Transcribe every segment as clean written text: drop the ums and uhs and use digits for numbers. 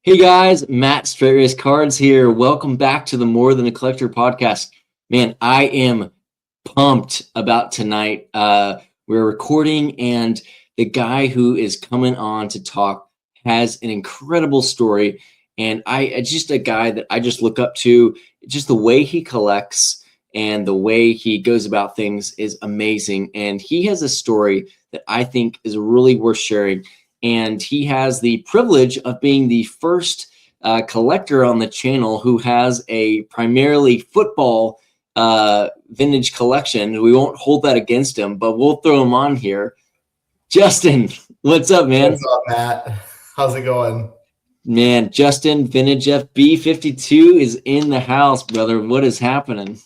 Hey guys, Matt Straight Race Cards here. Welcome back to the More Than a Collector podcast. Man, I am pumped about tonight. We're recording, and the guy who is coming on to talk has an incredible story. And it's just a guy that I just look up to. Just the way he collects and the way he goes about things is amazing. And he has a story that I think is really worth sharing. And he has the privilege of being the first collector on the channel who has a primarily football vintage collection. We won't hold that against him, but we'll throw him on here. Justin, what's up, man? What's up, Matt? How's it going? Man, Justin, Vintage FB52 is in the house, brother. What is happening?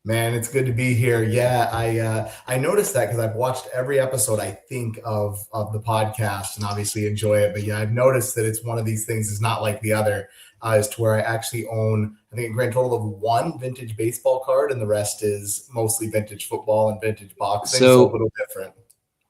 Man, it's good to be here. Yeah, I noticed that because I've watched every episode, I think, of the podcast and obviously enjoy it. But yeah, I've noticed that it's one of these things is not like the other, as to where I actually own, I think, a grand total of one vintage baseball card, and the rest is mostly vintage football and vintage boxing. So a little different.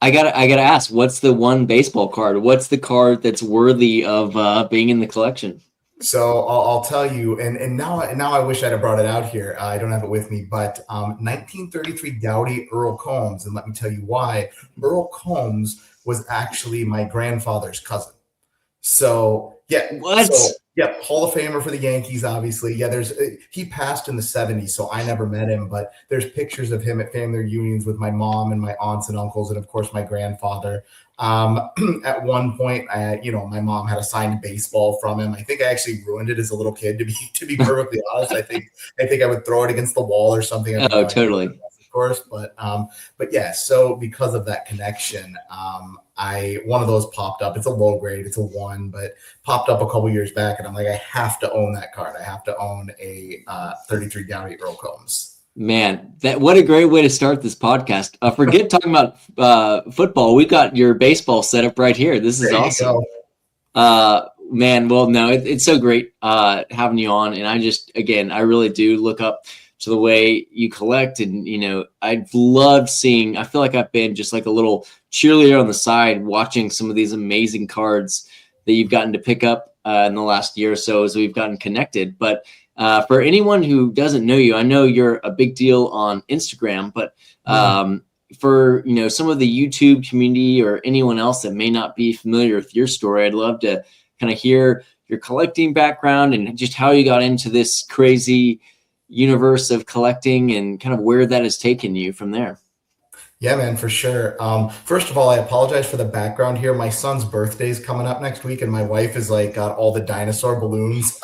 I gotta ask, what's the one baseball card? What's the card that's worthy of being in the collection? So I'll tell you, and now I wish I'd have brought it out here. I don't have it with me, but 1933 Dowdy Earl Combs, and let me tell you why. Earl Combs was actually my grandfather's cousin. So yeah, what? Yeah, Hall of Famer for the Yankees, obviously. Yeah, he passed in the 70s, so I never met him, but there's pictures of him at family reunions with my mom and my aunts and uncles, and of course my grandfather. At one point, my mom had a signed baseball from him. I think I actually ruined it as a little kid, to be perfectly honest. I think I would throw it against the wall or something. Oh, totally. Of course, but yeah. So because of that connection, one of those popped up. It's a low grade, it's a 1, but popped up a couple years back, and I'm like, I have to own that card. I have to own a 33 Dowdy Earl Combs. Man, what a great way to start this podcast. Forget talking about football. We've got your baseball set up right here. This is awesome. Man, well, no, it's so great having you on. And I really do look up to the way you collect. And, I've loved seeing, I feel like I've been just like a little cheerleader on the side watching some of these amazing cards that you've gotten to pick up in the last year or so as we've gotten connected. But for anyone who doesn't know you, I know you're a big deal on Instagram, but for some of the YouTube community or anyone else that may not be familiar with your story, I'd love to kind of hear your collecting background and just how you got into this crazy universe of collecting and kind of where that has taken you from there. Yeah, man, for sure. First of all, I apologize for the background here. My son's birthday is coming up next week, and my wife is got all the dinosaur balloons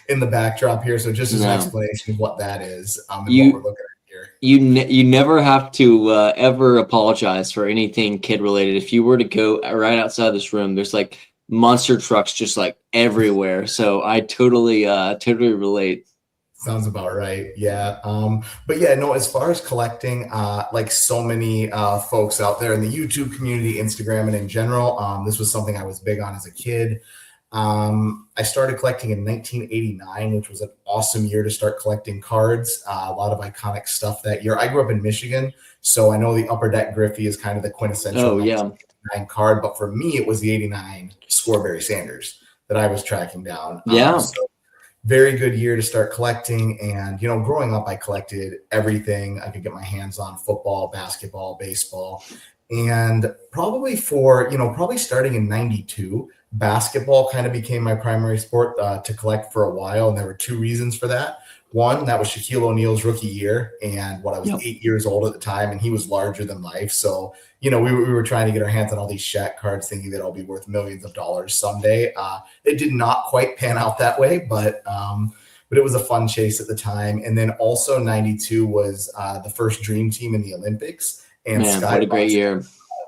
in the backdrop here. So just as an explanation of what that is and what we're looking at here. You never have to ever apologize for anything kid related. If you were to go right outside this room, there's like monster trucks just like everywhere. So I totally relate. Sounds about right. Yeah. But yeah, no, as far as collecting, like so many folks out there in the YouTube community, Instagram, and in general, this was something I was big on as a kid. I started collecting in 1989, which was an awesome year to start collecting cards. A lot of iconic stuff that year. I grew up in Michigan, so I know the Upper Deck Griffey is kind of the quintessential 1989 card. But for me, it was the 89 Scoreberry Sanders that I was tracking down. Yeah. So very good year to start collecting. And, growing up, I collected everything I could get my hands on: football, basketball, baseball. And probably starting in 92, basketball kind of became my primary sport to collect for a while. And there were two reasons for that. One, that was Shaquille O'Neal's rookie year. And I was 8 years old at the time, and he was larger than life. So, we were trying to get our hands on all these Shaq cards, thinking that I'll be worth millions of dollars someday. It did not quite pan out that way, but it was a fun chase at the time. And then also 92 was the first dream team in the Olympics. And man, what a great year.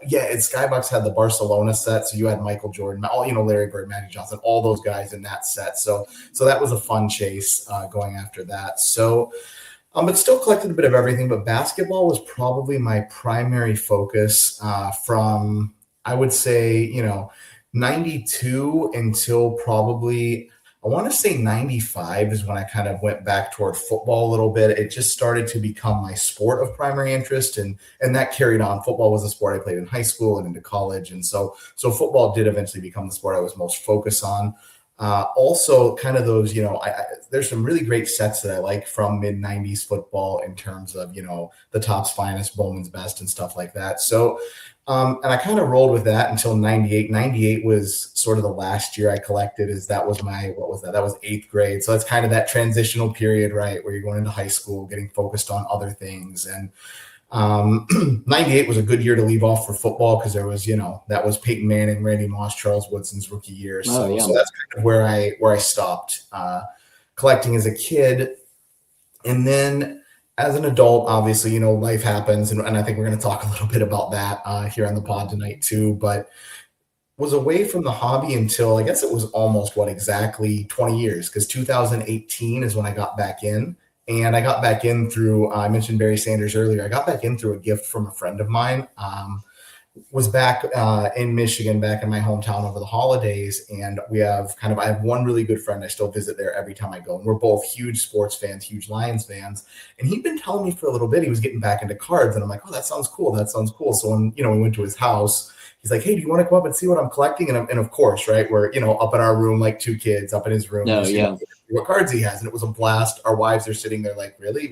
Yeah, and Skybox had the Barcelona set, so you had Michael Jordan, Larry Bird, Magic Johnson, all those guys in that set. So that was a fun chase going after that. So, but still collected a bit of everything. But basketball was probably my primary focus from, I would say, 92 until probably, I want to say 95 is when I kind of went back toward football a little bit. It just started to become my sport of primary interest, and that carried on. Football was a sport I played in high school and into college, and so football did eventually become the sport I was most focused on. Also, kind of those, there's some really great sets that I like from mid 90s football in terms of, the Topps Finest, Bowman's Best, and stuff like that. So, and I kind of rolled with that until 98. 98 was sort of the last year I collected, that was what was that? That was 8th grade. So that's kind of that transitional period, right? Where you're going into high school, getting focused on other things. And 98 was a good year to leave off for football because there was, that was Peyton Manning, Randy Moss, Charles Woodson's rookie year. So, so that's kind of where I stopped collecting as a kid. And then as an adult, obviously, life happens. And I think we're going to talk a little bit about that here on the pod tonight too. But was away from the hobby until I guess it was almost exactly 20 years, because 2018 is when I got back in. And I got back in through, I mentioned Barry Sanders earlier. I got back in through a gift from a friend of mine. Was back in Michigan, back in my hometown over the holidays. And I have one really good friend. I still visit there every time I go. And we're both huge sports fans, huge Lions fans. And he'd been telling me for a little bit, he was getting back into cards. And I'm like, oh, that sounds cool. That sounds cool. So when, we went to his house, he's like, hey, do you want to come up and see what I'm collecting? And of course, right, we're, up in our room, like 2 kids up in his room. What cards he has. And it was a blast. Our wives are sitting there like, really?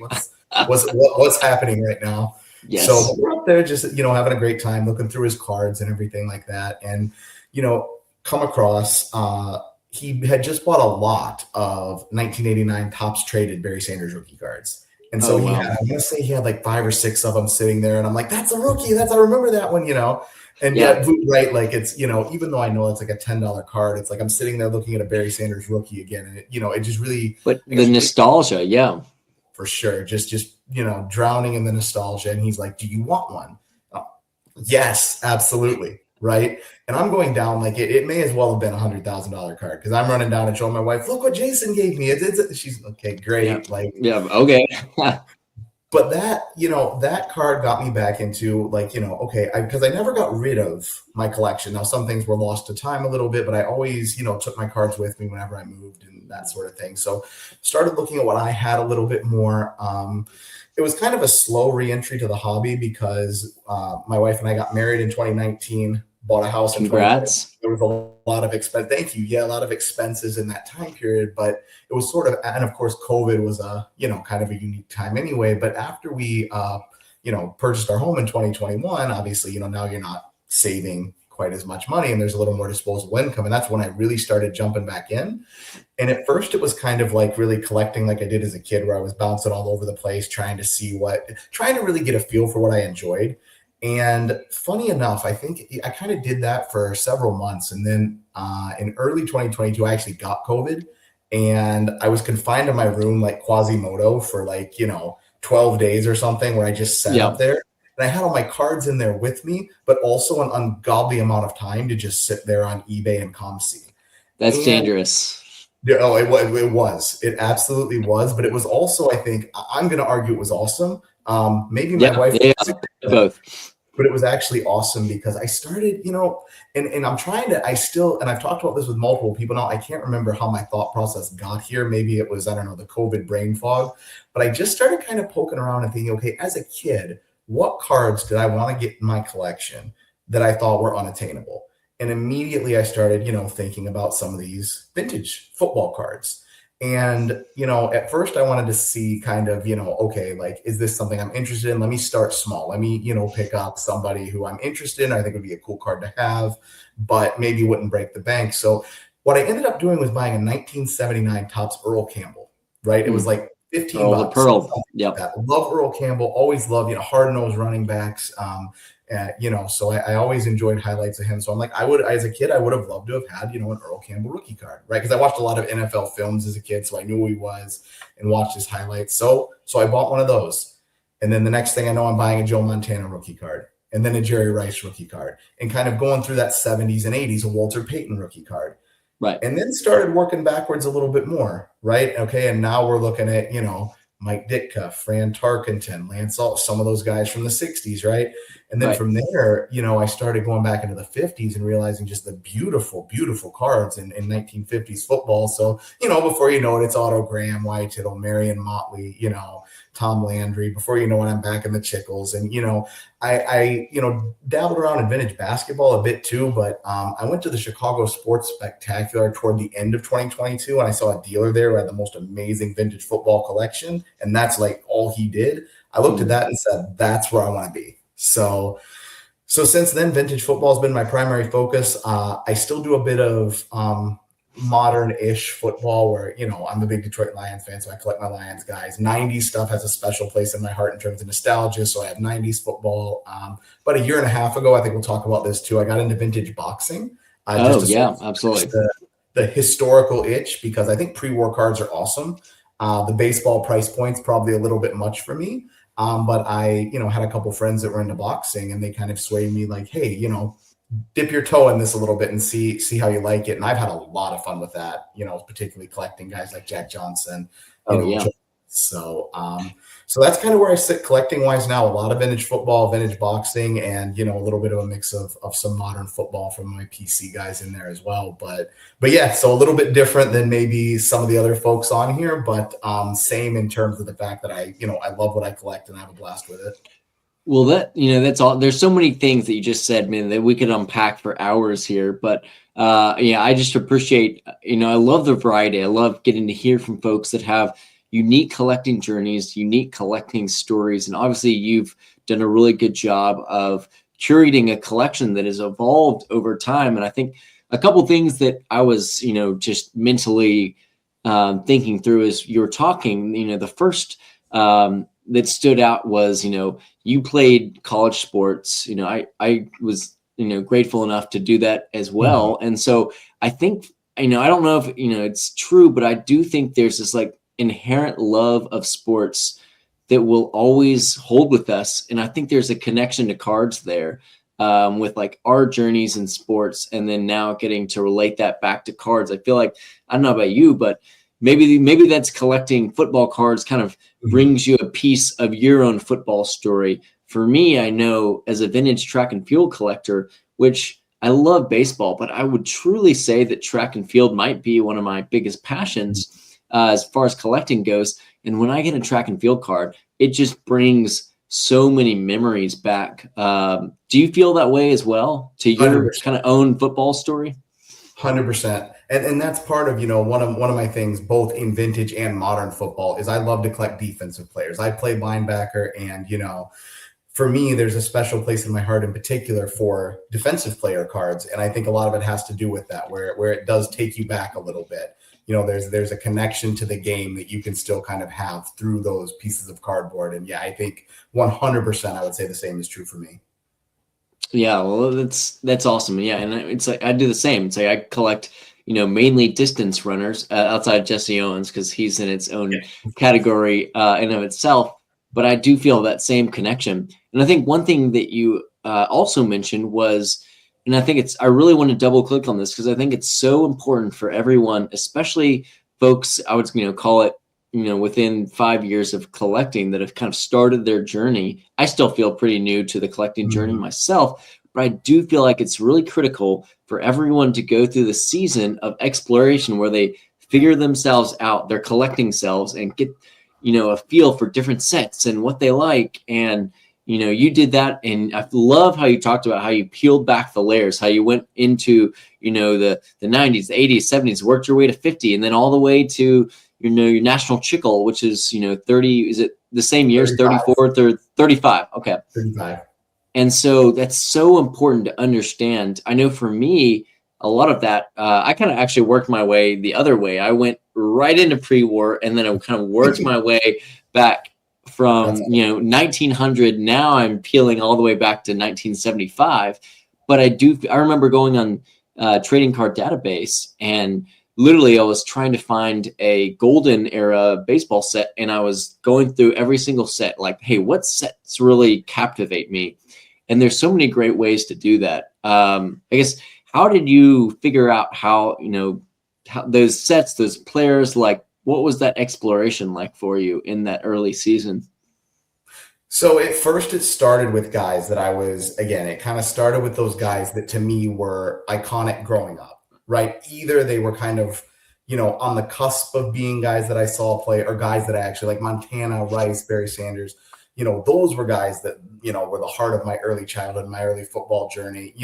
What's happening right now? Yes. So we're up there just, having a great time, looking through his cards and everything like that. And, come across, he had just bought a lot of 1989 Topps traded Barry Sanders rookie cards. And so I'm going to say he had like 5 or 6 of them sitting there. And I'm like, that's a rookie. I remember that one, And yet, right, like it's, even though I know it's like a $10 card, it's like I'm sitting there looking at a Barry Sanders rookie again. And it just really. But the nostalgia, yeah. For sure. Just drowning in the nostalgia. And he's like, do you want one? Oh, yes, absolutely. Right. And I'm going down like it may as well have been $100,000 card, because I'm running down and showing my wife, look what Jason gave me. She's okay, great. Okay. But that, that card got me back into okay, because I never got rid of my collection. Now, some things were lost to time a little bit, but I always, took my cards with me whenever I moved and that sort of thing. So started looking at what I had a little bit more. It was kind of a slow reentry to the hobby because my wife and I got married in 2019, bought a house. Congrats. There was a lot of expense. Thank you. Yeah, a lot of expenses in that time period, but it was sort of, and of course, COVID was kind of a unique time anyway. But after we, purchased our home in 2021, obviously, now you're not saving quite as much money and there's a little more disposable income. And that's when I really started jumping back in. And at first it was kind of like really collecting like I did as a kid, where I was bouncing all over the place, trying to really get a feel for what I enjoyed. And funny enough, I think I kind of did that for several months. And then in early 2022, I actually got COVID and I was confined to my room like Quasimodo for 12 days or something, where I just sat up there. And I had all my cards in there with me, but also an ungodly amount of time to just sit there on eBay and ComC. That's dangerous. Oh, it was. It absolutely was. But it was also, I think, I'm going to argue it was awesome. Maybe my wife. Both. But it was actually awesome because I started, and I'm trying to, and I've talked about this with multiple people now. I can't remember how my thought process got here. Maybe it was, the COVID brain fog. But I just started kind of poking around and thinking, okay, as a kid, what cards did I want to get in my collection that I thought were unattainable? And immediately I started, thinking about some of these vintage football cards. And, at first I wanted to see kind of, okay, is this something I'm interested in? Let me start small. Let me, pick up somebody who I'm interested in. I think would be a cool card to have, but maybe wouldn't break the bank. So what I ended up doing was buying a 1979 Topps Earl Campbell, right? It was like $15. Pearl. Yep. Love Earl Campbell. Always loved, hard-nosed running backs. So I always enjoyed highlights of him. So I'm like, as a kid, I would have loved to have had, an Earl Campbell rookie card, right? Because I watched a lot of NFL films as a kid, so I knew who he was and watched his highlights. So I bought one of those. And then the next thing I know, I'm buying a Joe Montana rookie card and then a Jerry Rice rookie card and kind of going through that 70s and 80s, a Walter Payton rookie card. Right. And then started working backwards a little bit more, right? Okay, and now we're looking at, Mike Ditka, Fran Tarkenton, Lance Alt, some of those guys from the 60s, right? And then from there, I started going back into the 50s and realizing just the beautiful, beautiful cards in 1950s football. So, before you know it, it's Otto Graham, Wyatt Tittle, Marion Motley, Tom Landry. Before you know it, I'm back in the Chickles. And, I dabbled around in vintage basketball a bit too, but I went to the Chicago Sports Spectacular toward the end of 2022, and I saw a dealer there who had the most amazing vintage football collection, and that's like all he did. I looked at that and said, that's where I want to be. So since then, vintage football has been my primary focus. I still do a bit of modern-ish football where, I'm a big Detroit Lions fan, so I collect my Lions guys. 90s stuff has a special place in my heart in terms of nostalgia, so I have 90s football. But a year and a half ago, I think we'll talk about this too, I got into vintage boxing. Absolutely. The historical itch, because I think pre-war cards are awesome. The baseball price point's probably a little bit much for me. But I, had a couple friends that were into boxing, and they kind of swayed me like, hey, dip your toe in this a little bit and see how you like it. And I've had a lot of fun with that, particularly collecting guys like Jack Johnson. So that's kind of where I sit collecting wise now. A lot of vintage football, vintage boxing, and a little bit of a mix of some modern football from my PC guys in there as well. But yeah, so a little bit different than maybe some of the other folks on here, but same in terms of the fact that I love what I collect and I have a blast with it. Well, that's all. There's so many things that you just said, man, that we could unpack for hours here. But I just appreciate, I love the variety. I love getting to hear from folks that have unique collecting journeys, unique collecting stories. And obviously you've done a really good job of curating a collection that has evolved over time. And I think a couple things that I was, just mentally thinking through as you were talking, the first that stood out was, you played college sports. I was, grateful enough to do that as well. Mm-hmm. And so I think, I don't know if, it's true, but I do think there's this like inherent love of sports that will always hold with us. And I think there's a connection to cards there with like our journeys in sports, and then now getting to relate that back to cards. I feel like, I don't know about you, but maybe that's collecting football cards kind of brings you a piece of your own football story. For me, I know as a vintage track and field collector, which I love baseball, but I would truly say that track and field might be one of my biggest passions as far as collecting goes. And when I get a track and field card, it just brings so many memories back. Do you feel that way as well to your 100%. Kind of own football story? 100%. And that's part of, one of my things, both in vintage and modern football, is I love to collect defensive players. I play linebacker, and, for me, there's a special place in my heart in particular for defensive player cards. And I think a lot of it has to do with that, where it does take you back a little bit. There's a connection to the game that you can still kind of have through those pieces of cardboard. And yeah, I think 100% I would say the same is true for me. Yeah, well, that's awesome. Yeah, and it's like I do the same. It's like I collect, mainly distance runners outside of Jesse Owens, because he's in its own category in of itself. But I do feel that same connection. And I think one thing that you also mentioned was, and I think I really want to double click on this because I think it's so important for everyone, especially folks, I would, call it, within 5 years of collecting that have kind of started their journey. I still feel pretty new to the collecting journey myself, but I do feel like it's really critical for everyone to go through the season of exploration where they figure themselves out, their collecting selves, and get, a feel for different sets and what they like. And you did that, and I love how you talked about how you peeled back the layers, how you went into, the 90s, the 80s, 70s, worked your way to 50, and then all the way to, your national chickle, which is, 30, is it the same years, 34, 35? Okay. 35. And so that's so important to understand. I know for me, a lot of that, I kind of actually worked my way the other way. I went right into pre-war, and then I kind of worked my way back from 1900. Now I'm peeling all the way back to 1975. But I remember going on trading card database, and literally I was trying to find a golden era baseball set, and I was going through every single set, like, hey, what sets really captivate me? And there's so many great ways to do that. I guess, how did you figure out how those sets, those players, like, what was that exploration like for you in that early season? So at first it started with guys that it kind of started with those guys that to me were iconic growing up, right? Either they were kind of, on the cusp of being guys that I saw play or guys that I actually like Montana, Rice, Barry Sanders. Those were guys that, were the heart of my early childhood, my early football journey.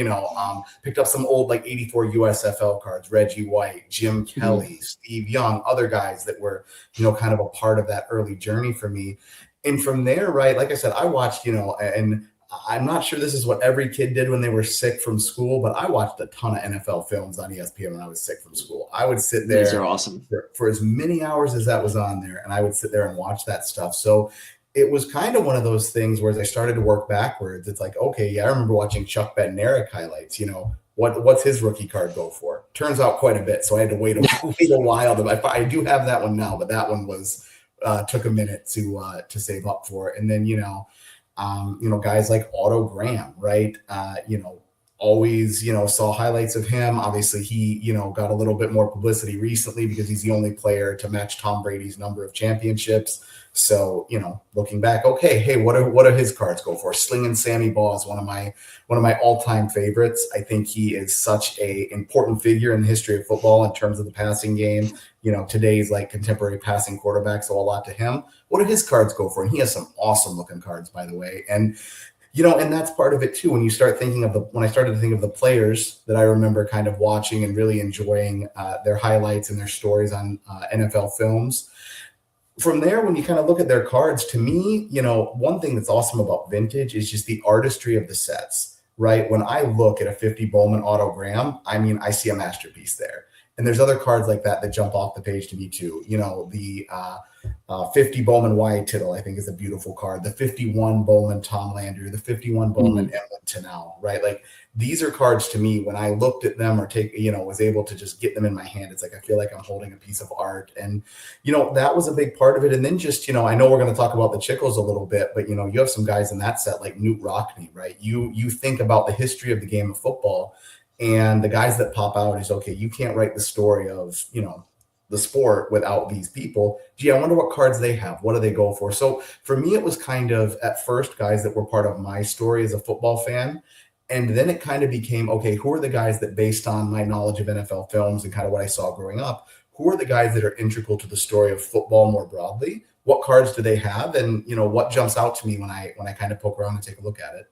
Picked up some old like 84 USFL cards, Reggie White, Jim Kelly, Steve Young, other guys that were, kind of a part of that early journey for me. And from there, right, like I said, I watched, and I'm not sure this is what every kid did when they were sick from school, but I watched a ton of NFL films on ESPN when I was sick from school. I would sit there. These are awesome. For as many hours as that was on there, and I would sit there and watch that stuff. So it was kind of one of those things where as I started to work backwards, it's like, okay, yeah, I remember watching Chuck Bednarik highlights, what's his rookie card go for? Turns out quite a bit. So I had to wait a while. I do have that one now, but that one was took a minute to save up for it. And then, guys like Otto Graham, right? Always, saw highlights of him. Obviously he, got a little bit more publicity recently because he's the only player to match Tom Brady's number of championships. So, looking back, okay, hey, what are his cards go for? Slinging Sammy Baugh is one of my all-time favorites. I think he is such a important figure in the history of football in terms of the passing game. Today's like contemporary passing quarterbacks owe a lot to him. What do his cards go for? And he has some awesome looking cards, by the way. And and that's part of it too. When I started to think of the players that I remember kind of watching and really enjoying their highlights and their stories on NFL films. From there, when you kind of look at their cards, to me, one thing that's awesome about vintage is just the artistry of the sets, right? When I look at a 50 Bowman Otto Graham, I see a masterpiece there. And there's other cards like that jump off the page to me too. The 50 Bowman Wyatt Tittle, I think, is a beautiful card. The 51 Bowman Tom Landry, the 51 Bowman Emlyn Tunnell, right? Like these are cards to me when I looked at them or was able to just get them in my hand. It's like I feel like I'm holding a piece of art. And, that was a big part of it. And then just, I know we're going to talk about the Chickles a little bit, but, you have some guys in that set like Newt Rockne, right? You think about the history of the game of football. And the guys that pop out is, okay, you can't write the story of, the sport without these people. Gee, I wonder what cards they have. What do they go for? So for me, it was kind of at first guys that were part of my story as a football fan. And then it kind of became, okay, who are the guys that based on my knowledge of NFL films and kind of what I saw growing up, who are the guys that are integral to the story of football more broadly? What cards do they have? And, what jumps out to me when I kind of poke around and take a look at it?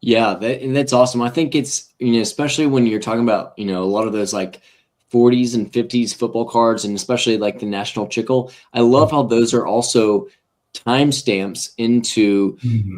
Yeah, that's awesome. I think it's, especially when you're talking about, a lot of those like 40s and 50s football cards, and especially like the National Chickle. I love how those are also timestamps into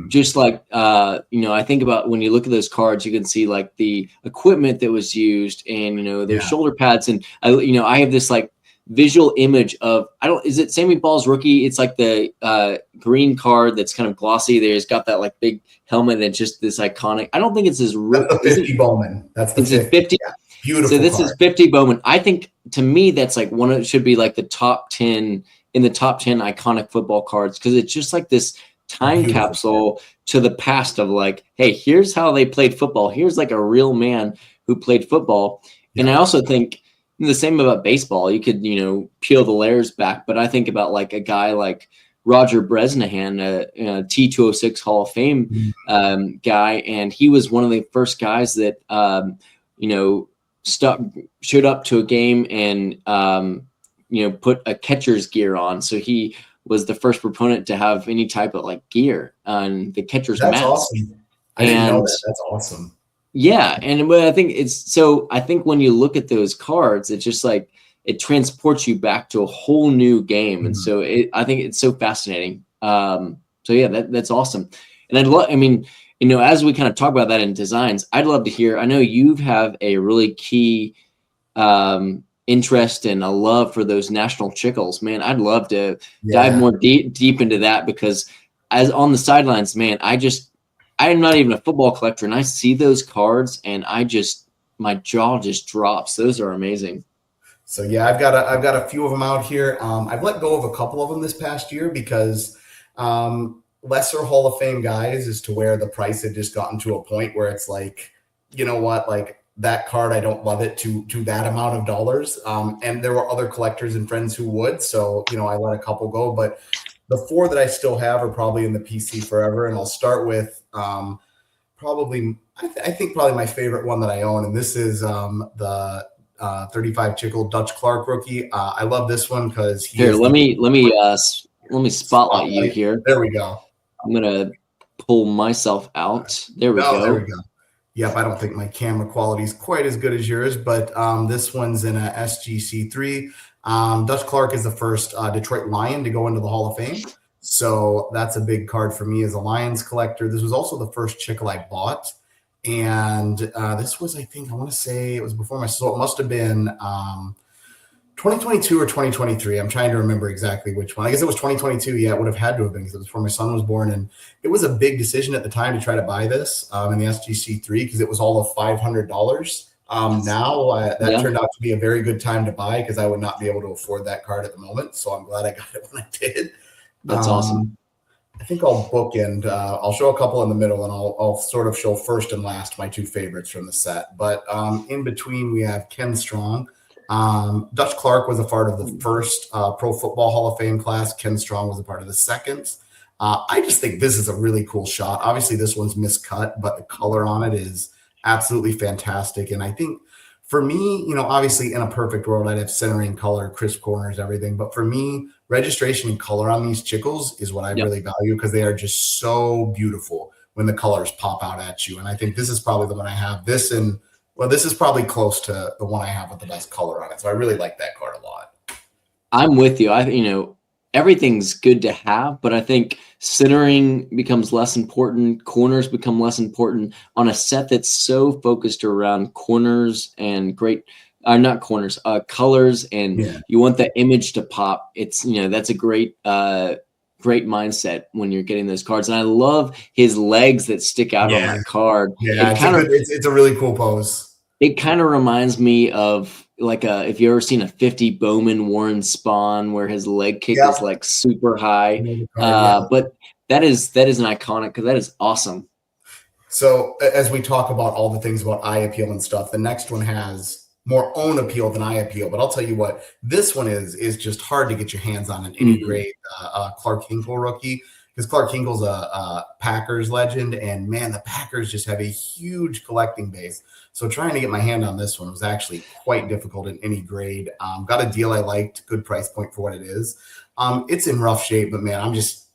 just like, I think about when you look at those cards, you can see like the equipment that was used and, their shoulder pads. And, I have this like visual image of, is it Sammy Ball's rookie? It's like the green card that's kind of glossy. There's got that like big helmet and just this iconic. I don't think it's his rookie. That's the 50 Bowman. That's the 50. Yeah. Beautiful. So this is 50 Bowman. I think to me that's like it should be like the top 10 iconic football cards, because it's just like this time capsule to the past of like, hey, here's how they played football. Here's like a real man who played football. And I also think the same about baseball. You could, peel the layers back, but I think about like a guy like Roger Bresnahan, a T206 Hall of Fame guy, and he was one of the first guys that showed up to a game and put a catcher's gear on. So he was the first proponent to have any type of like gear on the catcher's mask. That's awesome. I didn't know that. That's awesome. Yeah, and I think when you look at those cards, it's just like it transports you back to a whole new game, and so I think it's so fascinating. So yeah, that's awesome. And as we kind of talk about that in designs, I'd love to hear. I know you have a really key interest and a love for those National Chickles, man. I'd love to dive more deep into that, because as on the sidelines, man, I'm not even a football collector, and I see those cards and my jaw just drops. Those are amazing. So yeah, I've got a few of them out here. I've let go of a couple of them this past year because lesser Hall of Fame guys, as to where the price had just gotten to a point where it's like, you know what, like that card, I don't love it to that amount of dollars. And there were other collectors and friends who would, so I let a couple go, but the 4 that I still have are probably in the PC forever, and I'll start with probably I think probably my favorite one that I own, and this is the 35 Chickle Dutch Clark rookie. I love this one because he here. is Let me spotlight you here. There we go. I'm gonna pull myself out. There we go. There we go. Yep, I don't think my camera quality is quite as good as yours, but this one's in a SGC3. Dutch Clark is the first Detroit Lion to go into the Hall of Fame. So that's a big card for me as a Lions collector. This was also the first Chickle I bought. And this was, I think, I want to say it was before my, so it must have been 2022 or 2023. I'm trying to remember exactly which one. I guess it was 2022. Yeah, it would have had to have been because it was before my son was born. And it was a big decision at the time to try to buy this in the SGC3 because it was all of $500. That turned out to be a very good time to buy because I would not be able to afford that card at the moment. So I'm glad I got it when I did. That's awesome. I think I'll bookend. I'll show a couple in the middle, and I'll sort of show first and last my 2 favorites from the set. But in between, we have Ken Strong. Dutch Clark was a part of the first Pro Football Hall of Fame class. Ken Strong was a part of the second. I just think this is a really cool shot. Obviously, this one's miscut, but the color on it is absolutely fantastic. And I think for me, obviously in a perfect world, I'd have centering, color, crisp corners, everything. But for me, registration and color on these Chickles is what I really value because they are just so beautiful when the colors pop out at you. And I think this is probably the one I have. This is probably close to the one I have with the best color on it. So I really like that card a lot. I'm with you. Everything's good to have, but I think centering becomes less important. Corners become less important on a set that's so focused around corners and colors, and you want the image to pop. It's, that's a great mindset when you're getting those cards. And I love his legs that stick out on that card. Yeah, it's a really cool pose. It kind of reminds me of if you ever seen a 50 Bowman Warren Spawn where his leg kick is like super high. But that is an iconic because that is awesome. So as we talk about all the things about eye appeal and stuff, the next one has more own appeal than eye appeal. But I'll tell you what, this one is just hard to get your hands on in any grade Clark Hinkle rookie. Because Clark Hinkle's a Packers legend, and man, the Packers just have a huge collecting base. So trying to get my hand on this one was actually quite difficult in any grade. Got a deal I liked, good price point for what it is. It's in rough shape, but man, I'm just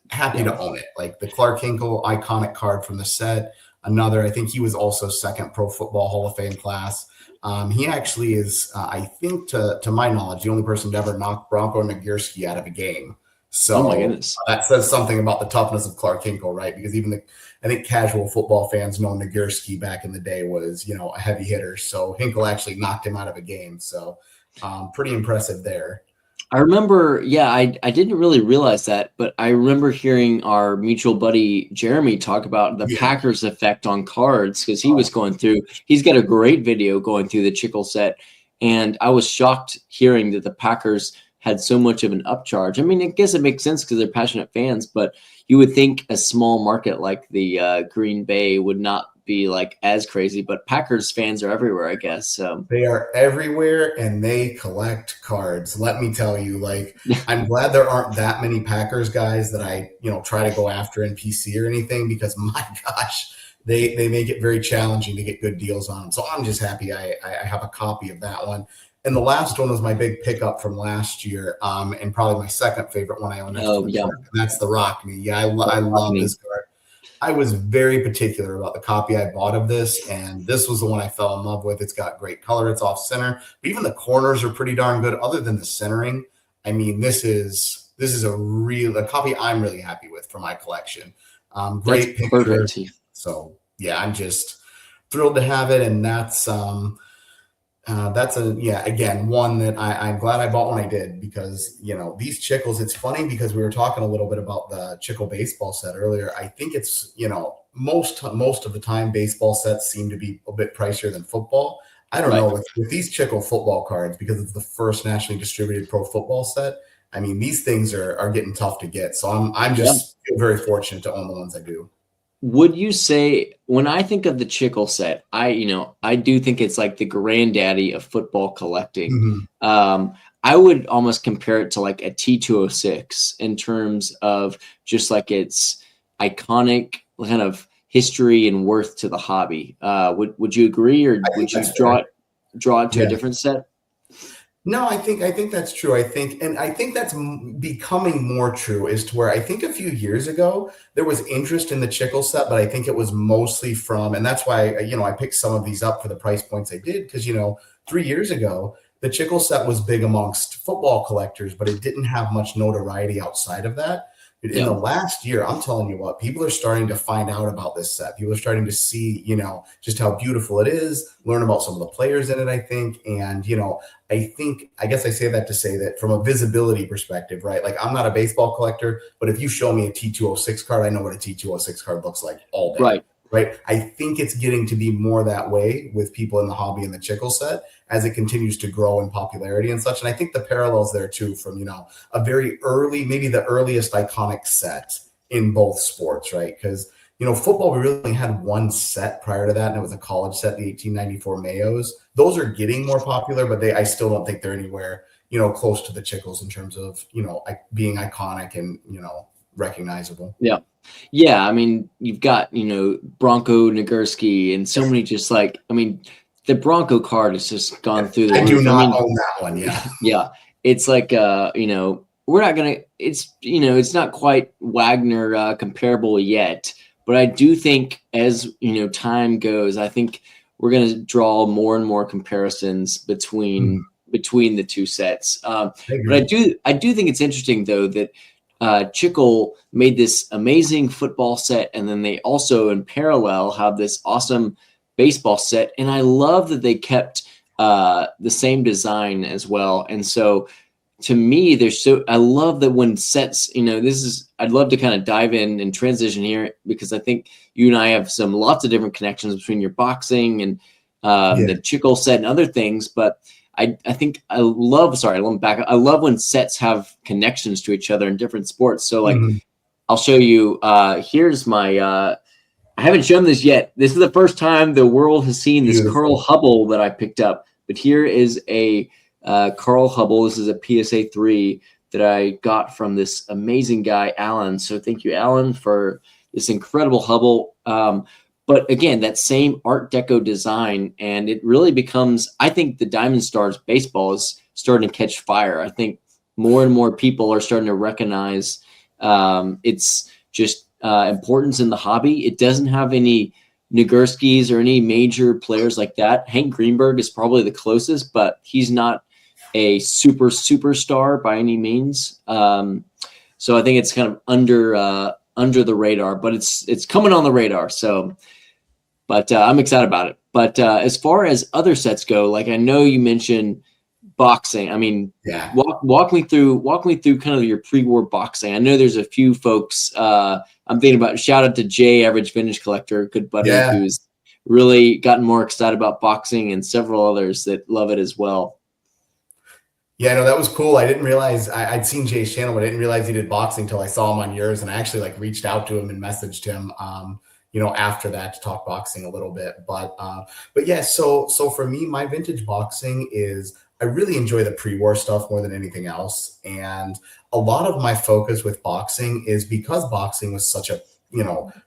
happy to own it. Like the Clark Hinkle iconic card from the set. Another, I think he was also second Pro Football Hall of Fame class. He actually is, I think, to my knowledge, the only person to ever knock Bronco Nagurski out of a game. So my goodness. That says something about the toughness of Clark Hinkle, right? Because even I think casual football fans know Nagurski back in the day was, a heavy hitter. So Hinkle actually knocked him out of a game. So pretty impressive there. I remember, I didn't really realize that, but I remember hearing our mutual buddy Jeremy talk about the Packers effect on cards because he was going through. He's got a great video going through the Chickle set, and I was shocked hearing that the Packers had so much of an upcharge. I mean, I guess it makes sense because they're passionate fans, but you would think a small market like the Green Bay would not be like as crazy, but Packers fans are everywhere, I guess. So they are everywhere and they collect cards. Let me tell you, I'm glad there aren't that many Packers guys that I, try to go after in PC or anything, because my gosh, they make it very challenging to get good deals on them. So I'm just happy I have a copy of that one. And the last one was my big pickup from last year, and probably my second favorite one I own. And that's the Rockney. Yeah, I love this card. I was very particular about the copy I bought of this, and this was the one I fell in love with. It's got great color. It's off center. But even the corners are pretty darn good. Other than the centering, I mean, this is a copy I'm really happy with for my collection. Great picture. Perfect. So yeah, I'm just thrilled to have it, and that's again, one that I'm glad I bought when I did, because, these Chickles, it's funny because we were talking a little bit about the Chickle baseball set earlier. I think it's, most of the time baseball sets seem to be a bit pricier than football. I don't know with these Chickle football cards, because it's the first nationally distributed pro football set. I mean, these things are getting tough to get. So I'm just feel very fortunate to own the ones I do. would you say, when I think of the Chickle set, I do think it's like the granddaddy of football collecting. Mhm. I would almost compare it to like a T206 in terms of just like its iconic kind of history and worth to the hobby. Would you agree, or I think would you that's fair. draw it to a Yeah. different set? No, I think that's true. I think that's becoming more true is to where I think a few years ago there was interest in the Chickle set, but I think it was mostly from, and that's why I picked some of these up for the price points I did because 3 years ago the Chickle set was big amongst football collectors, but it didn't have much notoriety outside of that. In the Yeah, last year, I'm telling you what, people are starting to find out about this set. People are starting to see, just how beautiful it is, learn about some of the players in it, I think. And, I guess I say that to say that from a visibility perspective, right? Like I'm not a baseball collector, but if you show me a T206 card, I know what a T206 card looks like all day, right. right? I think it's getting to be more that way with people in the hobby in the Chickle set as it continues to grow in popularity and such. And I think the parallels there too from, a very early, maybe the earliest iconic set in both sports, right? Because football, we really only had one set prior to that, and it was a college set, the 1894 Mayos. Those are getting more popular, but I still don't think they're anywhere, close to the Chickles in terms of, being iconic and, recognizable. Yeah. Yeah, I mean, you've got, Bronco Nagurski and so many just like, I mean, the Bronco card has just gone through the I do roof. I not mean, own that one. Yeah. yeah, it's like, we're not gonna, it's not quite Wagner comparable yet, but I do think as, time goes, I think we're gonna draw more and more comparisons Mhm. between the two sets. I But agree. I do think it's interesting though that Chickle made this amazing football set, and then they also, in parallel, have this awesome baseball set. And I love that they kept the same design as well. And so, to me, I love that when sets, I'd love to kind of dive in and transition here because I think you and I have lots of different connections between your boxing and Yeah. the Chickle set and other things, but I think I love, sorry, let me back up. I love when sets have connections to each other in different sports. So like Mhm. I'll show you, here's my, I haven't shown this yet. This is the first time the world has seen this Carl Beautiful. Hubble that I picked up, but here is a Carl Hubble. This is a PSA 3 that I got from this amazing guy, Alan. So thank you, Alan, for this incredible Hubble. But again, that same Art Deco design, and it really becomes, I think the Diamond Stars baseball is starting to catch fire. I think more and more people are starting to recognize its just importance in the hobby. It doesn't have any Nagurskis or any major players like that. Hank Greenberg is probably the closest, but he's not a superstar by any means. So I think it's kind of under the radar, but it's coming on the radar. So, but I'm excited about it. But as far as other sets go, like I know you mentioned boxing. I mean, Yeah. walk me through kind of your pre-war boxing. I know there's a few folks. I'm thinking about, shout out to Jay, Average Vintage Collector, good buddy, Yeah. who's really gotten more excited about boxing, and several others that love it as well. Yeah, no, that was cool. I didn't realize I'd seen Jay's channel, but I didn't realize he did boxing until I saw him on yours, and I actually like reached out to him and messaged him, after that to talk boxing a little bit. But yeah, so for me, my vintage boxing is I really enjoy the pre-war stuff more than anything else, and a lot of my focus with boxing is because boxing was such a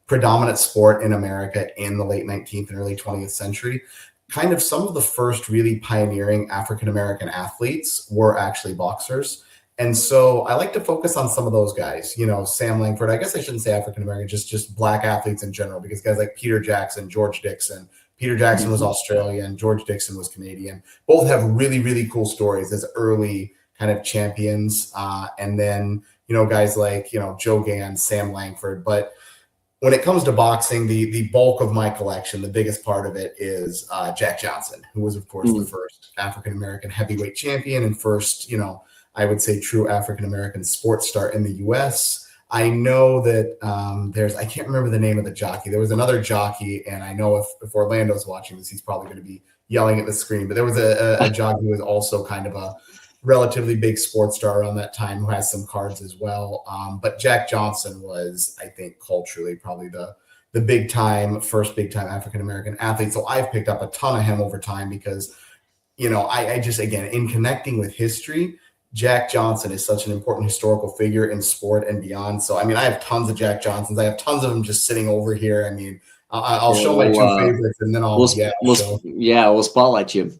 predominant sport in America in the late 19th and early 20th century. Kind of some of the first really pioneering African American athletes were actually boxers. And so I like to focus on some of those guys, Sam Langford. I guess I shouldn't say African American, just black athletes in general, because guys like Peter Jackson, George Dixon. Peter Jackson was Mhm. Australian, George Dixon was Canadian. Both have really, really cool stories as early kind of champions. And then, guys like, Joe Gans, Sam Langford. But when it comes to boxing, the bulk of my collection, the biggest part of it is Jack Johnson, who was, of course, the Mm. first African American heavyweight champion and first, I would say true African American sports star in the U.S. I know that I can't remember the name of the jockey. There was another jockey, and I know if Orlando's watching this, he's probably going to be yelling at the screen. But there was a jockey who was also kind of a relatively big sports star around that time who has some cards as well. But Jack Johnson was, I think, culturally probably the first big time African American athlete. So I've picked up a ton of him over time because, I just, again, in connecting with history, Jack Johnson is such an important historical figure in sport and beyond. So, I mean, I have tons of Jack Johnsons. I have tons of them just sitting over here. I mean, I'll show my two favorites, and then we'll spotlight you.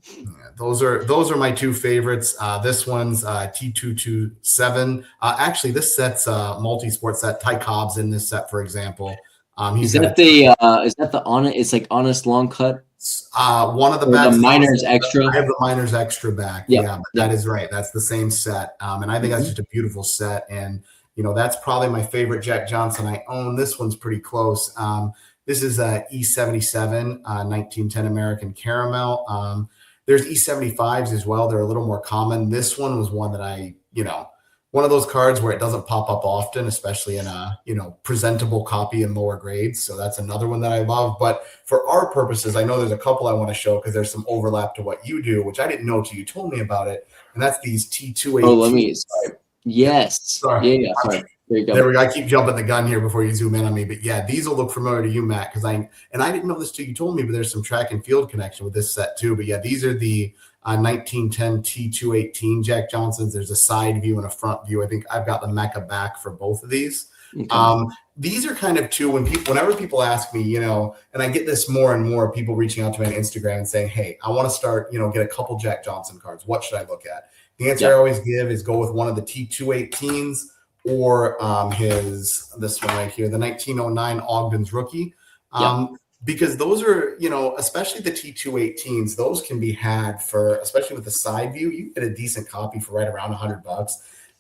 Those are my two favorites. This one's T227. Actually, this set's multi-sport set. Ty Cobb's in this set, for example. Is that the honest? It's like honest long cut. One of the backs. The Miners Extra. I have the Miners Extra back. Yeah, that is right. That's the same set, and I think that's just a beautiful set. And that's probably my favorite Jack Johnson I own. This one's pretty close. This is E77, 1910 American Caramel. There's E75s as well. They're a little more common. This one was one that one of those cards where it doesn't pop up often, especially in a, presentable copy in lower grades. So that's another one that I love. But for our purposes, I know there's a couple I want to show because there's some overlap to what you do, which I didn't know till you told me about it. And that's these T218. Oh, let me. Yes. Sorry. Yeah. Sorry. There you go. There we go. I keep jumping the gun here before you zoom in on me. But yeah, these will look familiar to you, Matt, because I didn't know this till you told me, but there's some track and field connection with this set too. But yeah, these are the 1910 T218 Jack Johnsons. There's a side view and a front view. I think I've got the Mecca back for both of these. Okay. These are kind of two whenever people ask me, and I get this more and more, people reaching out to me on Instagram and saying, hey, I want to start, get a couple Jack Johnson cards. What should I look at? The answer I always give is go with one of the T218s or this one right here, the 1909 Ogden's Rookie. Because those are, especially the T218s, those can be had for, especially with the side view, you can get a decent copy for right around $100.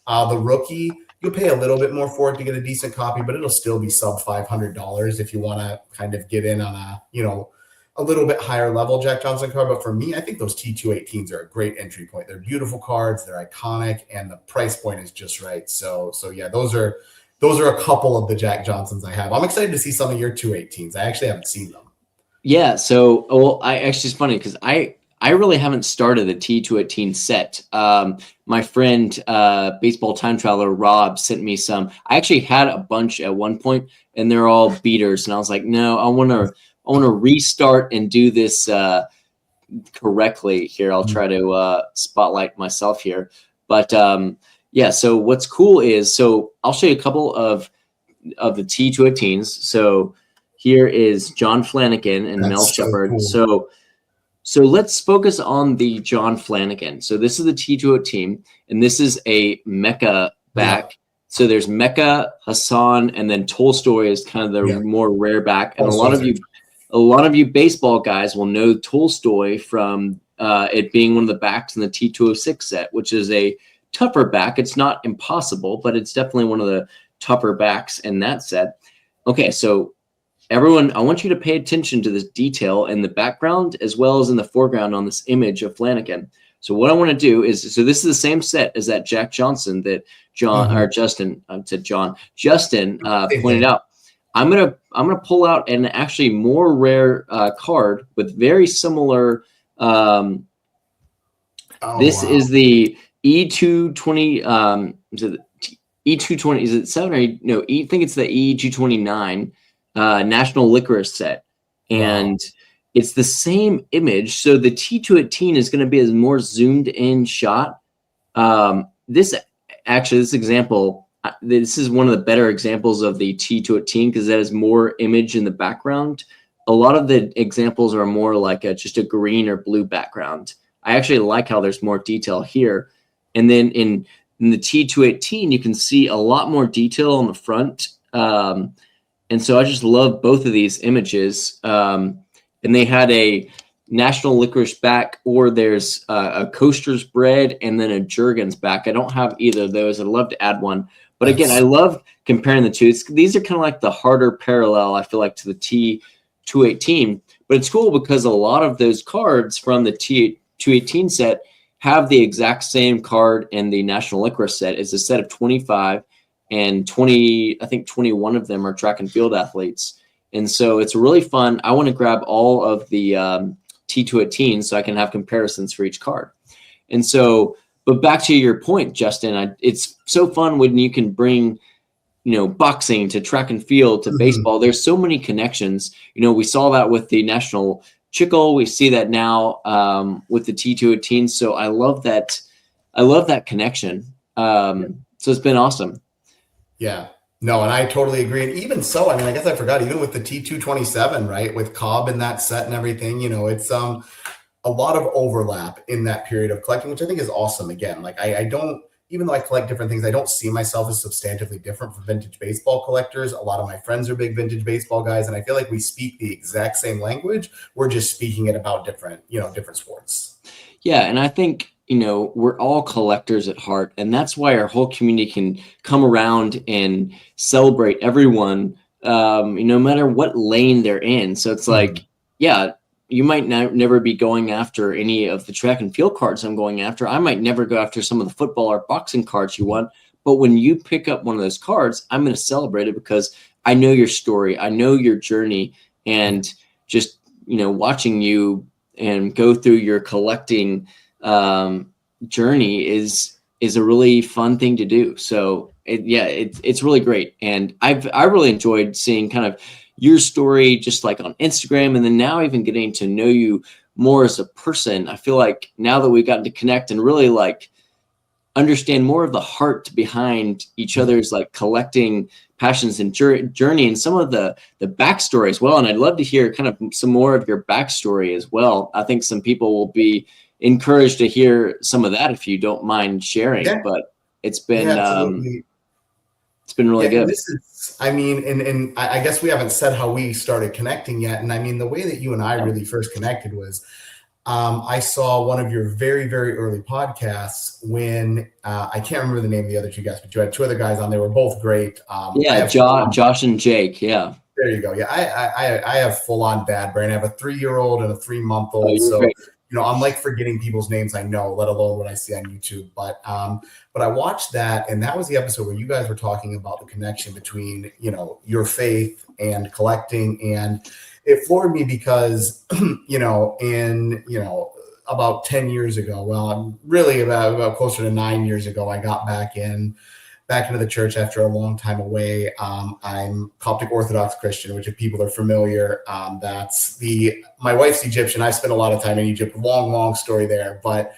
The Rookie, you'll pay a little bit more for it to get a decent copy, but it'll still be sub $500 if you want to kind of get in on a little bit higher level Jack Johnson card. But for me, I think those T218s are a great entry point. They're beautiful cards, they're iconic, and the price point is just right. So yeah, those are a couple of the Jack Johnsons I have. I'm excited to see some of your 218s. I actually haven't seen them. Yeah. So, it's funny because I really haven't started the T218 set. My friend, baseball time traveler Rob, sent me some. I actually had a bunch at one point, and they're all beaters. And I was like, no, I want to restart and do this correctly here. I'll try to spotlight myself here, but. Yeah, so what's cool is, I'll show you a couple of the T218s. So here is John Flanagan and Mel Shepard. Cool. So let's focus on the John Flanagan. So this is the T218, and this is a Mecca back. Yeah. So there's Mecca, Hassan, and then Tolstoy is kind of the more rare back. And a lot of you baseball guys will know Tolstoy from it being one of the backs in the T206 set, which is a tougher back. It's not impossible, but it's definitely one of the tougher backs in that set. Okay, so everyone, I want you to pay attention to this detail in the background as well as in the foreground on this image of Flanagan. So what I want to do is, this is the same set as that Jack Johnson that Justin pointed out. I'm gonna pull out an actually more rare card with very similar. This is the E220, is it E220? Is it 7 or no? I think it's the E229 National Licorice set, and it's the same image. So the T218 is going to be a more zoomed in shot. This example, this is one of the better examples of the T218 because that has more image in the background. A lot of the examples are more like just a green or blue background. I actually like how there's more detail here. And then in the T218, you can see a lot more detail on the front. And so I just love both of these images. And they had a National Licorice back, or there's a Coaster's Bread and then a Jergens back. I don't have either of those. I'd love to add one. But again, I love comparing the two. These are kind of like the harder parallel, I feel like, to the T218. But it's cool because a lot of those cards from the T218 set have the exact same card in the National Licorice set. It's a set of 25, and 20, I think 21 of them are track and field athletes. And so it's really fun. I want to grab all of the T218s so I can have comparisons for each card. And so, but back to your point, Justin, it's so fun when you can bring, boxing to track and field to baseball. There's so many connections. We saw that with the national chickle. We see that now with the T218. So I love that. I love that connection. So it's been awesome. Yeah. No, and I totally agree. And even so, I guess I forgot, even with the T227, right, with Cobb in that set and everything, it's a lot of overlap in that period of collecting, which I think is awesome. Again, like I don't, even though I collect different things, I don't see myself as substantively different from vintage baseball collectors. A lot of my friends are big vintage baseball guys, and I feel like we speak the exact same language. We're just speaking it about different sports. Yeah, and I think we're all collectors at heart, and that's why our whole community can come around and celebrate everyone, no matter what lane they're in. So it's like, yeah, you might never be going after any of the track and field cards I'm going after. I might never go after some of the football or boxing cards you want. But when you pick up one of those cards, I'm going to celebrate it because I know your story. I know your journey. And just, watching you and go through your collecting journey is a really fun thing to do. So it's really great. And I really enjoyed seeing kind of your story just like on Instagram, and then now even getting to know you more as a person. I feel like now that we've gotten to connect and really like understand more of the heart behind each other's like collecting passions and journey, and some of the backstory as well. And I'd love to hear kind of some more of your backstory as well. I think some people will be encouraged to hear some of that if you don't mind sharing. Yeah. But it's been it's been really good. This is, and I guess we haven't said how we started connecting yet. And the way that you and I really first connected was I saw one of your very, very early podcasts when I can't remember the name of the other two guys, but you had two other guys on. They were both great. Josh and Jake. Yeah. There you go. Yeah, I have full on dad brain. I have a 3-year-old and a 3-month-old. So great. I'm like forgetting people's names I know, let alone what I see on YouTube. But I watched that, and that was the episode where you guys were talking about the connection between your faith and collecting, and it floored me because about 10 years ago, well, I'm really about closer to 9 years ago, I got back into the church after a long time away. I'm Coptic Orthodox Christian, which if people are familiar, my wife's Egyptian. I spent a lot of time in Egypt. Long story there, but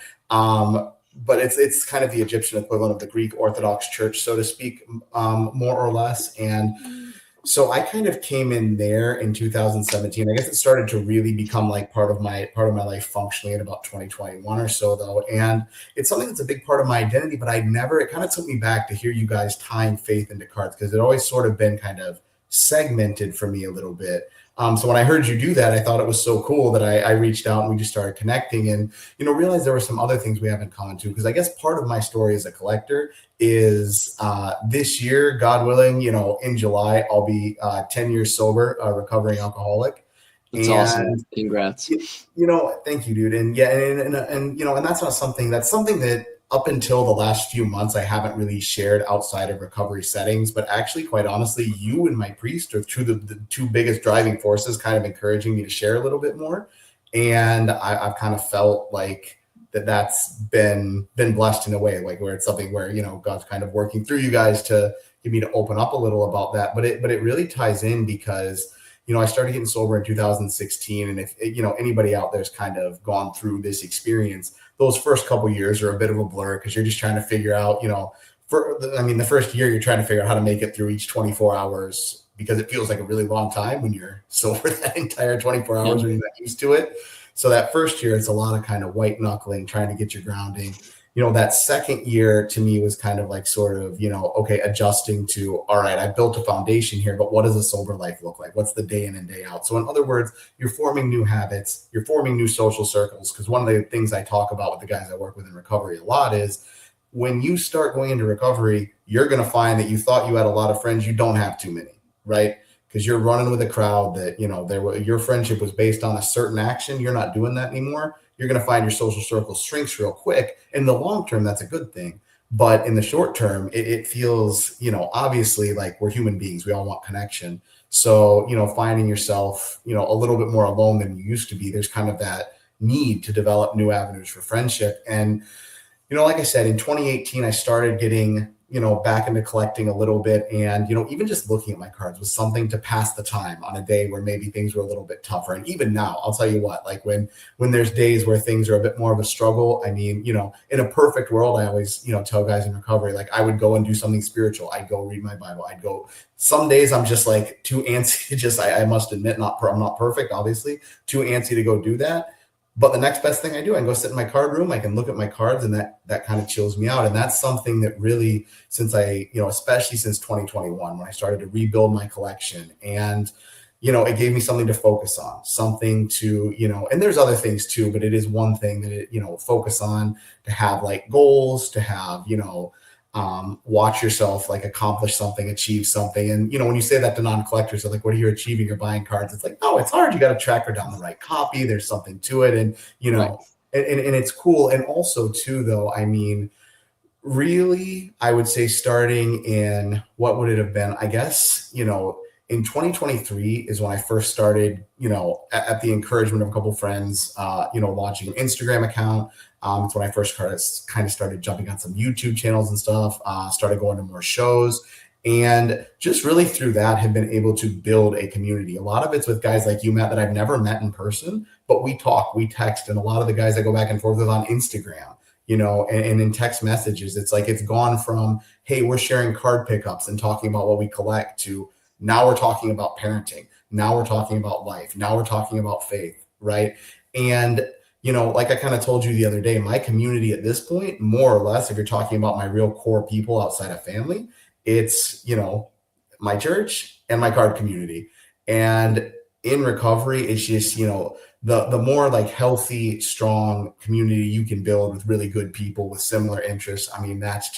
it's kind of the Egyptian equivalent of the Greek Orthodox Church, so to speak, more or less. And so I kind of came in there in 2017. I guess it started to really become like part of my life functionally in about 2021 or so, though. And it's something that's a big part of my identity, but it kind of took me back to hear you guys tying faith into cards, because it always sort of been kind of segmented for me a little bit. So when I heard you do that, I thought it was so cool that I reached out and we just started connecting, and, realized there were some other things we have in common too. Because I guess part of my story as a collector is this year, God willing, in July, I'll be 10 years sober, recovering alcoholic. That's awesome. Congrats. Thank you, dude. And yeah, and that's not something that up until the last few months, I haven't really shared outside of recovery settings. But actually, quite honestly, you and my priest are the two biggest driving forces kind of encouraging me to share a little bit more. And I've kind of felt like that's been blessed in a way, like where it's something where, God's kind of working through you guys to get me to open up a little about that. But it really ties in because, I started getting sober in 2016. And if, anybody out there's kind of gone through this experience, those first couple of years are a bit of a blur because you're just trying to figure out, the first year you're trying to figure out how to make it through each 24 hours because it feels like a really long time when you're sober that entire 24 hours when you're not used to it. So that first year, it's a lot of kind of white knuckling, trying to get your grounding. That second year to me was kind of like sort of, okay, adjusting to, all right, I built a foundation here, but what does a sober life look like? What's the day in and day out? So in other words, you're forming new habits, you're forming new social circles. Because one of the things I talk about with the guys I work with in recovery a lot is when you start going into recovery, you're going to find that you thought you had a lot of friends. You don't have too many, right? Because you're running with a crowd that, your friendship was based on a certain action. You're not doing that anymore. You're going to find your social circle shrinks real quick. In the long term, that's a good thing. But in the short term, it feels, obviously like we're human beings. We all want connection. So, finding yourself, a little bit more alone than you used to be, there's kind of that need to develop new avenues for friendship. And, like I said, in 2018, I started getting back into collecting a little bit. And, even just looking at my cards was something to pass the time on a day where maybe things were a little bit tougher. And even now, I'll tell you what, like when there's days where things are a bit more of a struggle, I mean, in a perfect world, I always, tell guys in recovery, like I would go and do something spiritual. I'd go read my Bible. Some days I'm just like too antsy to I must admit, I'm not perfect, obviously, too antsy to go do that. But the next best thing I do, I can go sit in my card room. I can look at my cards, and that kind of chills me out. And that's something that really, since especially since 2021, when I started to rebuild my collection, and, it gave me something to focus on, something to, and there's other things too, but it is one thing that it, focus on, to have like goals, to have, watch yourself like accomplish something, achieve something. And, when you say that to non-collectors, they're like, what are you achieving? You're buying cards. It's like, no, it's hard. You got to track her down the right copy. There's something to it. And, Right. and it's cool. And also too, though, I mean, really, I would say starting in, what would it have been? I guess, in 2023 is when I first started, at the encouragement of a couple of friends, launching an Instagram account. It's when I first kind of started jumping on some YouTube channels and stuff, started going to more shows, and just really through that have been able to build a community. A lot of it's with guys like you, Matt, that I've never met in person, but we talk, we text, and a lot of the guys I go back and forth with on Instagram, and in text messages, it's like it's gone from, hey, we're sharing card pickups and talking about what we collect, to now we're talking about parenting. Now we're talking about life. Now we're talking about faith, right? And, like I kind of told you the other day, my community at this point, more or less, if you're talking about my real core people outside of family, it's, my church and my card community. And in recovery, it's just, the more like healthy, strong community you can build with really good people with similar interests. I mean, that's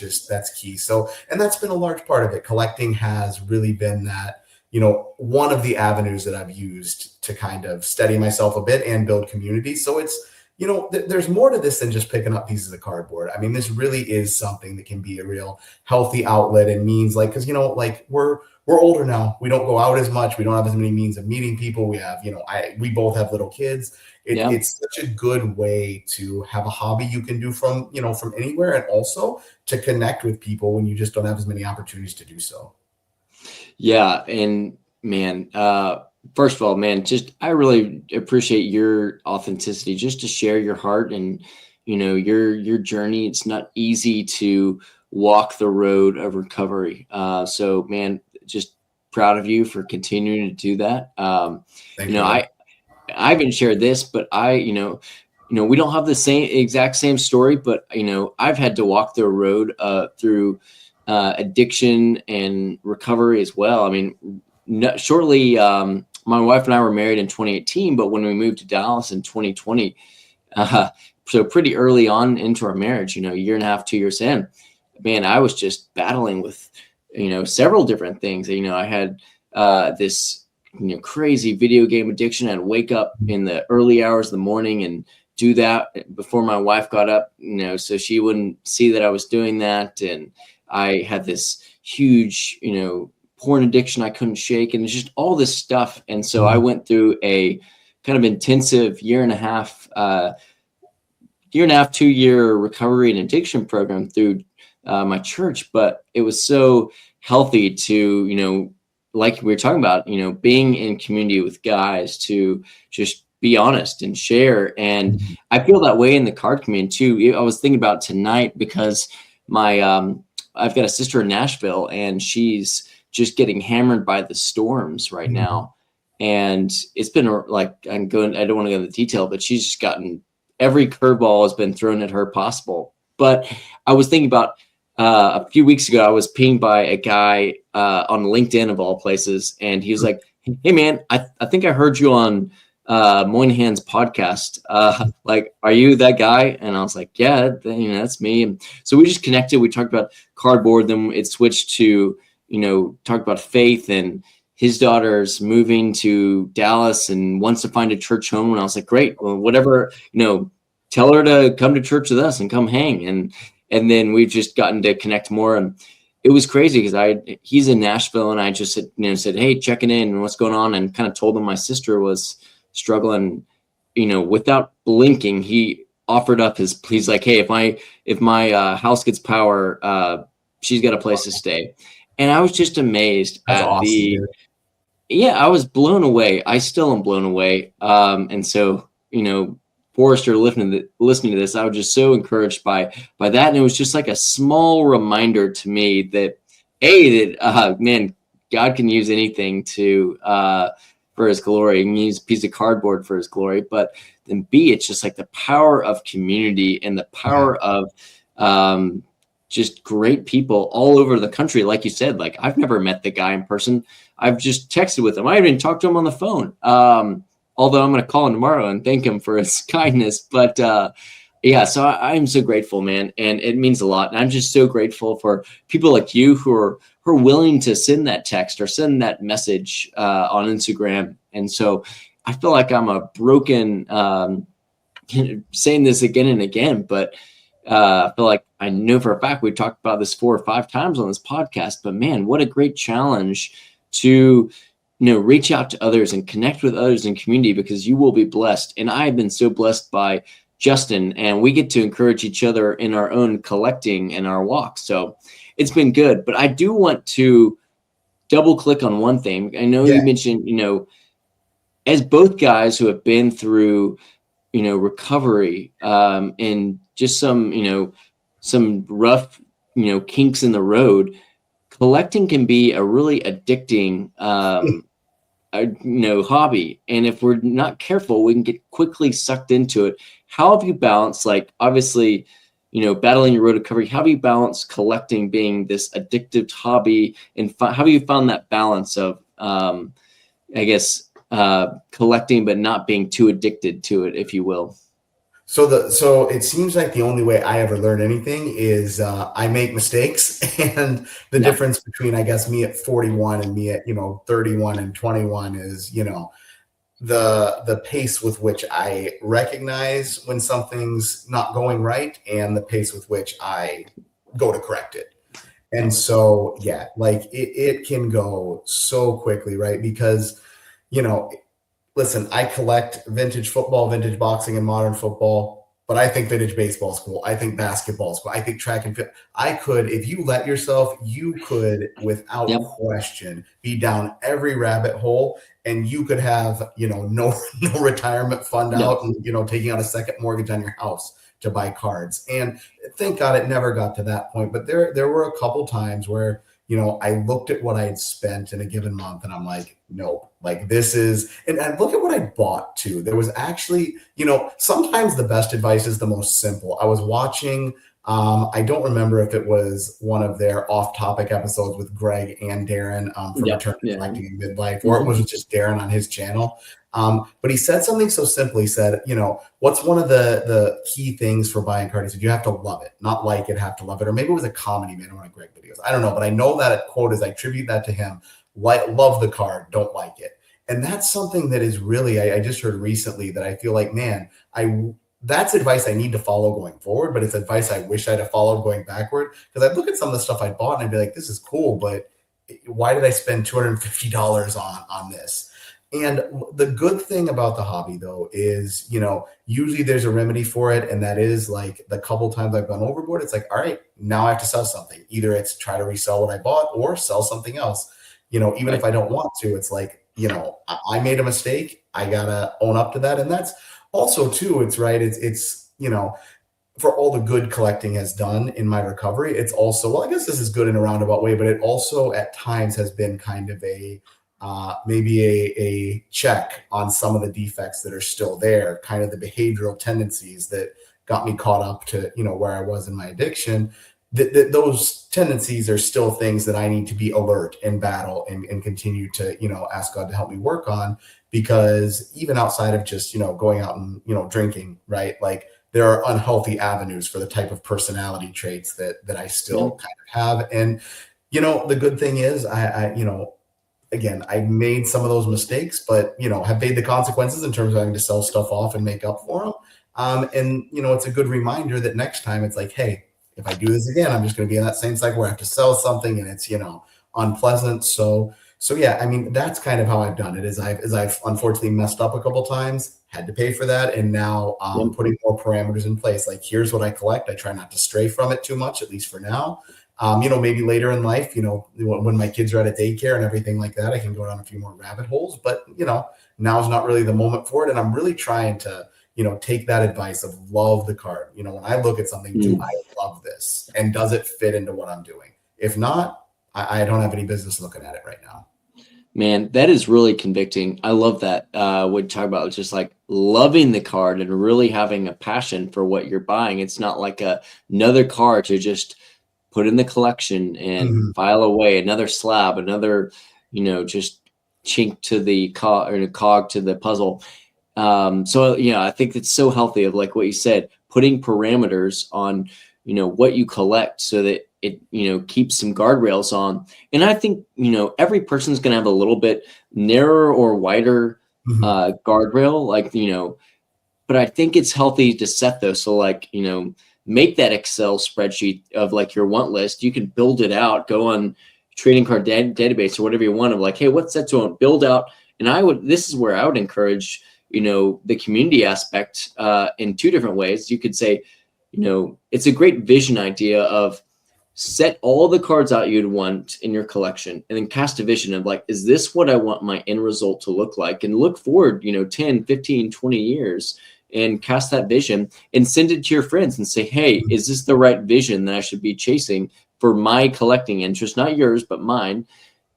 key. So, and that's been a large part of it. Collecting has really been that, one of the avenues that I've used to kind of steady myself a bit and build community. So it's, there's more to this than just picking up pieces of cardboard. I mean, this really is something that can be a real healthy outlet and means, like, because, like we're older now. We don't go out as much. We don't have as many means of meeting people. We have, we both have little kids. It's such a good way to have a hobby you can do from anywhere, and also to connect with people when you just don't have as many opportunities to do so. Yeah. And man, first of all, man, I really appreciate your authenticity, just to share your heart and, your journey. It's not easy to walk the road of recovery. So man, just proud of you for continuing to do that. Thank you. I haven't shared this, but we don't have the exact same story, but I've had to walk the road through addiction and recovery as well. I mean, shortly, my wife and I were married in 2018, but when we moved to Dallas in 2020, so pretty early on into our marriage, a year and a half, 2 years in, man, I was just battling with, several different things. I had this, crazy video game addiction. I'd wake up in the early hours of the morning and do that before my wife got up, so she wouldn't see that I was doing that. And I had this huge, porn addiction I couldn't shake, and it's just all this stuff. And so I went through a kind of intensive year and a half, 2-year recovery and addiction program through my church. But it was so healthy to, like we were talking about, being in community with guys, to just be honest and share. And I feel that way in the card community too. I was thinking about tonight because I've got a sister in Nashville, and she's just getting hammered by the storms right now. And it's been like, I don't want to go into the detail, but she's just gotten, every curveball has been thrown at her possible. But I was thinking about a few weeks ago, I was pinged by a guy on LinkedIn of all places. And he was like, hey man, I think I heard you on Moynihan's podcast. Like, are you that guy? And I was like, yeah, that's me. And so we just connected. We talked about cardboard. Then it switched to, talk about faith, and his daughter's moving to Dallas and wants to find a church home. And I was like, great. Well, whatever, tell her to come to church with us and come hang. And then we've just gotten to connect more. And it was crazy because he's in Nashville, and I just said, hey, checking in and what's going on, and kind of told him my sister was struggling, without blinking. He offered up he's like, hey, if my house gets power, she's got a place to stay. And I was just amazed That's at awesome, dude. yeah, I was blown away. I still am blown away. And so, Forrester, listening to this, I was just so encouraged by that. And it was just like a small reminder to me that man, God can use anything for his glory. He can use a piece of cardboard for his glory. But then B, it's just like the power of community and the power of just great people all over the country. Like you said, like I've never met the guy in person. I've just texted with him. I even talked to him on the phone. Although I'm going to call him tomorrow and thank him for his kindness. But yeah, so I'm so grateful, man. And it means a lot. And I'm just so grateful for people like you who are willing to send that text or send that message on Instagram. And so I feel like I'm a broken, saying this again and again, but I feel like I know for a fact we talked about this 4 or 5 times on this podcast, but man, what a great challenge to reach out to others and connect with others in community, because you will be blessed. And I've been so blessed by Justin, and we get to encourage each other in our own collecting and our walk. So it's been good. But I do want to double click on one thing. I know you mentioned, as both guys who have been through, recovery and just some rough, kinks in the road, collecting can be a really addicting, hobby. And if we're not careful, we can get quickly sucked into it. How have you balanced, like, obviously, battling your road recovery? How have you balanced collecting being this addictive hobby, and how have you found that balance of, collecting but not being too addicted to it, if you will? So it seems like the only way I ever learn anything is I make mistakes, and the difference between, I guess, me at 41 and me at 31 and 21 is the pace with which I recognize when something's not going right, and the pace with which I go to correct it. And so like it can go so quickly, right? Because listen, I collect vintage football, vintage boxing, and modern football, but I think vintage baseball is cool. I think basketball is cool. I think track and field. If you let yourself, you could, without question, be down every rabbit hole, and you could have, no retirement fund out, and, taking out a second mortgage on your house to buy cards. And thank God it never got to that point. But there were a couple times where, I looked at what I had spent in a given month, and I'm like, nope, like this is, and look at what I bought too. There was actually, sometimes the best advice is the most simple. I was watching, I don't remember if it was one of their off-topic episodes with Greg and Darren from Return to Collecting in Midlife, or it was just Darren on his channel. But he said something so simple. He said, what's one of the key things for buying card? He said, you have to love it, not like it, have to love it. Or maybe it was a comedy man in one of Greg videos. I don't know, but I know that quote is, I attribute that to him. Love the card, don't like it. And that's something that is really, I just heard recently that I feel like, man, that's advice I need to follow going forward, but it's advice I wish I'd have followed going backward. Because I'd look at some of the stuff I bought and I'd be like, this is cool, but why did I spend $250 on this? And the good thing about the hobby, though, is, usually there's a remedy for it. And that is, like, the couple times I've gone overboard, it's like, all right, now I have to sell something. Either it's try to resell what I bought or sell something else. Even if I don't want to, it's like, I made a mistake. I got to own up to that. And that's also, too, it's right. It's for all the good collecting has done in my recovery, it's also, well, I guess this is good in a roundabout way, but it also at times has been kind of maybe a check on some of the defects that are still there, kind of the behavioral tendencies that got me caught up to, where I was in my addiction. Those tendencies are still things that I need to be alert and battle and continue to, ask God to help me work on, because even outside of just, going out and, drinking, right? Like, there are unhealthy avenues for the type of personality traits that I still kind of have. And, the good thing is again, I made some of those mistakes, but, have paid the consequences in terms of having to sell stuff off and make up for them. And, it's a good reminder that next time it's like, hey, if I do this again, I'm just going to be in that same cycle where I have to sell something and it's, unpleasant. So yeah, I mean, that's kind of how I've done it, is I've unfortunately messed up a couple times, had to pay for that. And now putting more parameters in place, like, here's what I collect. I try not to stray from it too much, at least for now. Maybe later in life, when my kids are at a daycare and everything like that, I can go down a few more rabbit holes. But, now's not really the moment for it. And I'm really trying to, take that advice of love the card. When I look at something, do I love this? And does it fit into what I'm doing? If not, I don't have any business looking at it right now. Man, that is really convicting. I love that. What you talk about is just like loving the card and really having a passion for what you're buying. It's not like another card to just put in the collection and file away, another slab, another, just chink to the cog to the puzzle. So I think it's so healthy of like what you said, putting parameters on, what you collect so that it, keeps some guardrails on. And I think, every person's going to have a little bit narrower or wider guardrail, like, but I think it's healthy to set those. So like, make that Excel spreadsheet of like your want list. You can build it out, go on trading card database or whatever you want of like, hey, what sets you want? Build out. And this is where I would encourage, the community aspect in two different ways. You could say, it's a great vision idea of set all the cards out you'd want in your collection and then cast a vision of like, is this what I want my end result to look like? And look forward, 10, 15, 20 years and cast that vision and send it to your friends and say, hey, is this the right vision that I should be chasing for my collecting interest, not yours, but mine,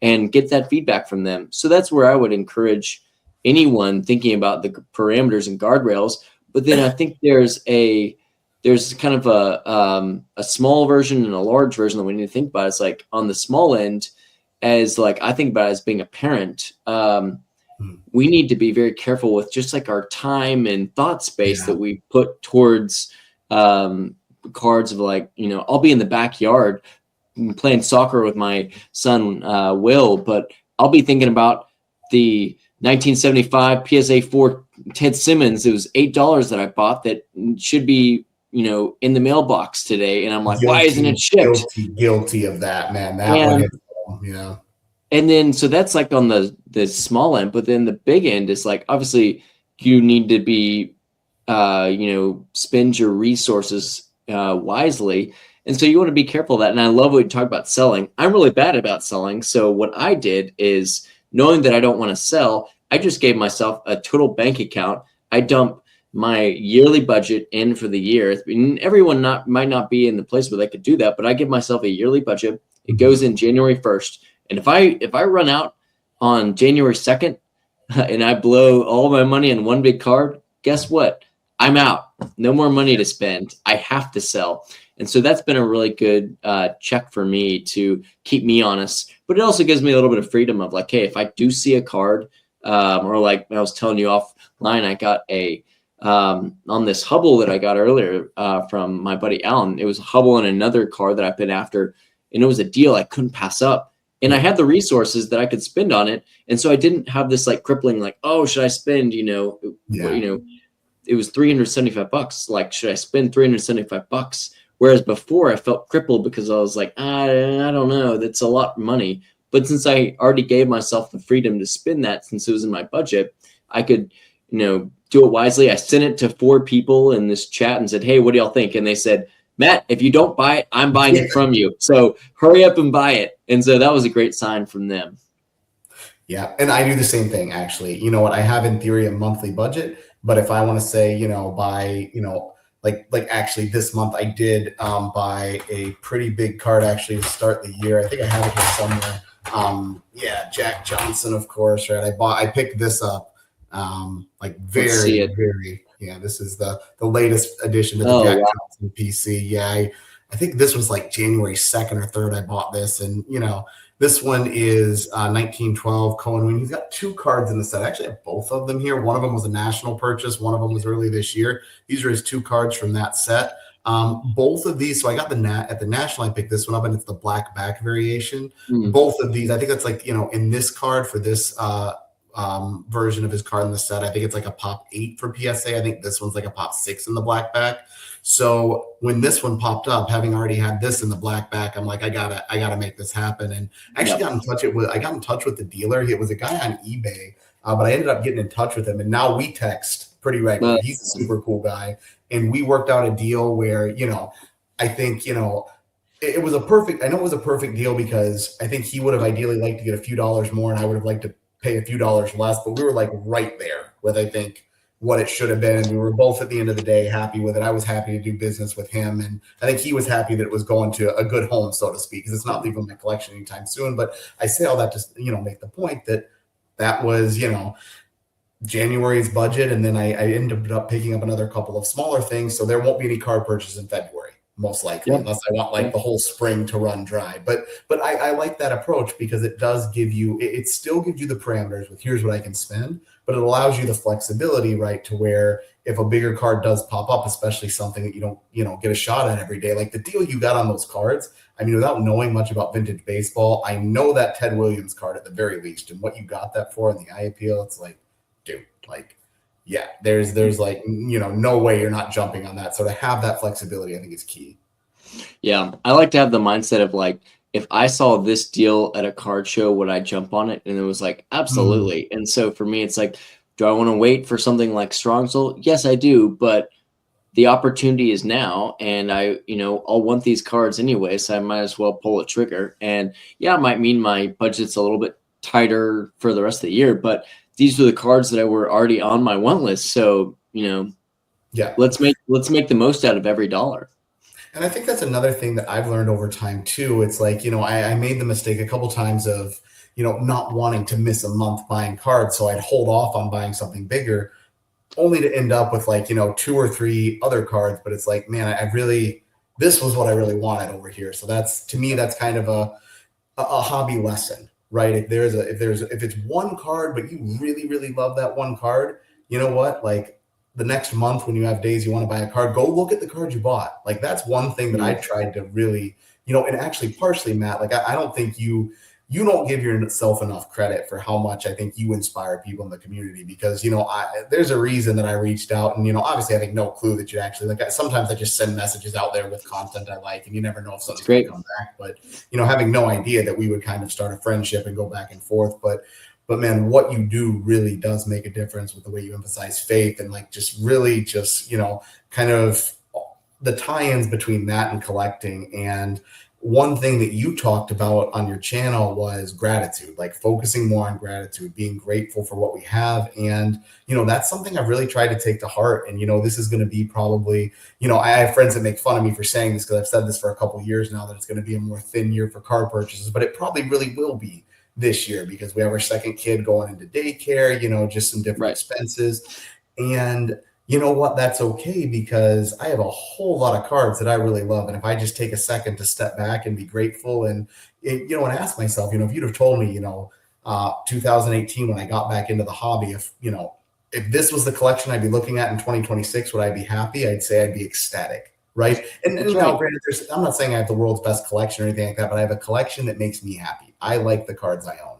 and get that feedback from them. So that's where I would encourage anyone thinking about the parameters and guardrails. But then I think there's kind of a small version and a large version that we need to think about. It's like on the small end, as like I think about it as being a parent, we need to be very careful with just like our time and thought space that we put towards cards of like, I'll be in the backyard playing soccer with my son, Will, but I'll be thinking about the 1975 PSA 4 Ted Simmons. It was $8 that I bought that should be, in the mailbox today. And I'm like, why isn't it shipped? Guilty of that, man. That one, And then, so that's like on the small end, but then the big end is like, obviously you need to be, spend your resources wisely. And so you want to be careful of that. And I love what you talk about selling. I'm really bad about selling. So what I did is, knowing that I don't want to sell, I just gave myself a total bank account. I dump my yearly budget in for the year. Everyone might not be in the place where they could do that, but I give myself a yearly budget. It goes in January 1st. And if I run out on January 2nd and I blow all my money in one big card, guess what? I'm out. No more money to spend. I have to sell. And so that's been a really good check for me to keep me honest. But it also gives me a little bit of freedom of like, hey, if I do see a card, or like I was telling you offline, I got on this Hubble that I got earlier from my buddy Alan. It was a Hubble and another card that I've been after, and it was a deal I couldn't pass up. And I had the resources that I could spend on it, and so I didn't have this like crippling like, oh, should I spend? It was $375. Like, should I spend $375? Whereas before I felt crippled because I was like, I don't know, that's a lot of money. But since I already gave myself the freedom to spend that, since it was in my budget, I could, do it wisely. I sent it to 4 people in this chat and said, hey, what do y'all think? And they said, Matt, if you don't buy it, I'm buying it from you. So hurry up and buy it. And so that was a great sign from them. Yeah. And I do the same thing, actually. You know what? I have in theory a monthly budget, but if I want to say, buy, like actually this month I did buy a pretty big card actually to start the year. I think I have it here somewhere. Jack Johnson, of course, right? I picked this up this is the latest addition to the Jack Johnson PC. Yeah, I think this was like January 2nd or 3rd I bought this, and this one is 1912 Cohen Wing. He's got 2 cards in the set. I actually have both of them here. One of them was a national purchase. One of them was early this year. These are his 2 cards from that set. Both of these, so I got at the national, I picked this one up, and it's the black back variation. Both of these, I think it's like, in this card for this version of his card in the set, I think it's like a pop 8 for PSA. I think this one's like a pop 6 in the black back. So when this one popped up, having already had this in the black back, I'm like, I gotta make this happen. And I actually got in touch with the dealer. It was a guy on eBay, but I ended up getting in touch with him, and now we text pretty regularly. He's a super cool guy, and we worked out a deal where, I think, it was a perfect, I know it was a perfect deal because I think he would have ideally liked to get a few dollars more and I would have liked to pay a few dollars less, but we were like right there with, I think, what it should have been. And we were both at the end of the day happy with it. I was happy to do business with him. And I think he was happy that it was going to a good home, so to speak, because it's not leaving my collection anytime soon. But I say all that to, make the point that was, January's budget. And then I ended up picking up another couple of smaller things. So there won't be any card purchase in February, most likely, unless I want like the whole spring to run dry. But I like that approach because it does give you, it still gives you the parameters with here's what I can spend, but it allows you the flexibility, right? To where if a bigger card does pop up, especially something that you don't, get a shot at every day, like the deal you got on those cards. I mean, without knowing much about vintage baseball, I know that Ted Williams card at the very least, and what you got that for in the eye appeal, it's like, dude, like, yeah, there's like, no way you're not jumping on that. So to have that flexibility, I think is key. Yeah. I like to have the mindset of like, if I saw this deal at a card show, would I jump on it? And it was like, absolutely. And so for me, it's like, do I want to wait for something like Strongsoul? Yes, I do. But the opportunity is now, and I'll want these cards anyway, so I might as well pull a trigger. And yeah, it might mean my budget's a little bit tighter for the rest of the year, but these are the cards that were already on my want list. So, let's make the most out of every dollar. And I think that's another thing that I've learned over time too. It's like, I made the mistake a couple times of, not wanting to miss a month buying cards. So I'd hold off on buying something bigger only to end up with like, 2 or 3 other cards. But it's like, man, this was what I really wanted over here. So to me, that's kind of a hobby lesson, right? If it's one card, but you really, really love that one card, you know what? Like the next month when you have days you want to buy a card, go look at the card you bought. Like that's one thing that I tried to really, and actually partially, Matt, like I don't think you don't give yourself enough credit for how much I think you inspire people in the community because, there's a reason that I reached out and, obviously having no clue that you actually like, sometimes I just send messages out there with content I like and you never know if something's going to come back, but, having no idea that we would kind of start a friendship and go back and forth. But man, what you do really does make a difference with the way you emphasize faith and like, just really just, kind of the tie-ins between that and collecting. And one thing that you talked about on your channel was gratitude, like focusing more on gratitude, being grateful for what we have. And, that's something I've really tried to take to heart. And, this is going to be probably, I have friends that make fun of me for saying this because I've said this for a couple of years now that it's going to be a more thin year for card purchases, but it probably really will be this year because we have our second kid going into daycare, just some different expenses. And you know what? That's okay because I have a whole lot of cards that I really love. And if I just take a second to step back and be grateful and ask myself, if you'd have told me, 2018 when I got back into the hobby, if this was the collection I'd be looking at in 2026, would I be happy? I'd say I'd be ecstatic. Right. And now, granted, I'm not saying I have the world's best collection or anything like that, but I have a collection that makes me happy. I like the cards I own.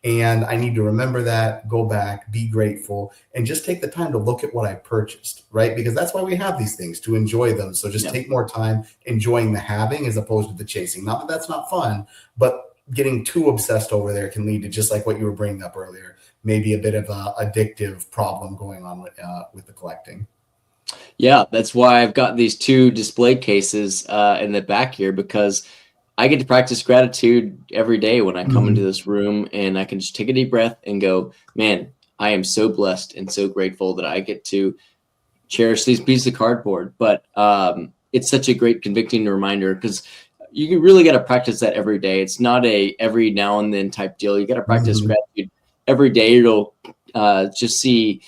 And I need to remember that, go back, be grateful, and just take the time to look at what I purchased, right? Because that's why we have these things, to enjoy them. So just take more time enjoying the having as opposed to the chasing. Not that that's not fun, but getting too obsessed over there can lead to, just like what you were bringing up earlier, maybe a bit of a addictive problem going on with the collecting. Yeah, that's why I've got these 2 display cases in the back here because I get to practice gratitude every day when I come into this room and I can just take a deep breath and go, man, I am so blessed and so grateful that I get to cherish these pieces of cardboard. But it's such a great convicting reminder because you really got to practice that every day. It's not a every now and then type deal. You got to practice gratitude every day. It'll just see,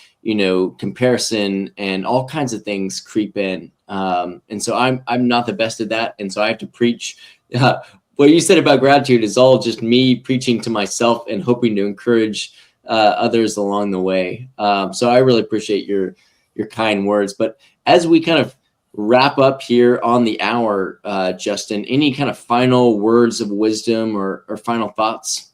comparison and all kinds of things creep in. And so I'm not the best at that. And so I have to preach. What you said about gratitude is all just me preaching to myself and hoping to encourage others along the way. So I really appreciate your kind words. But as we kind of wrap up here on the hour, Justin, any kind of final words of wisdom or final thoughts?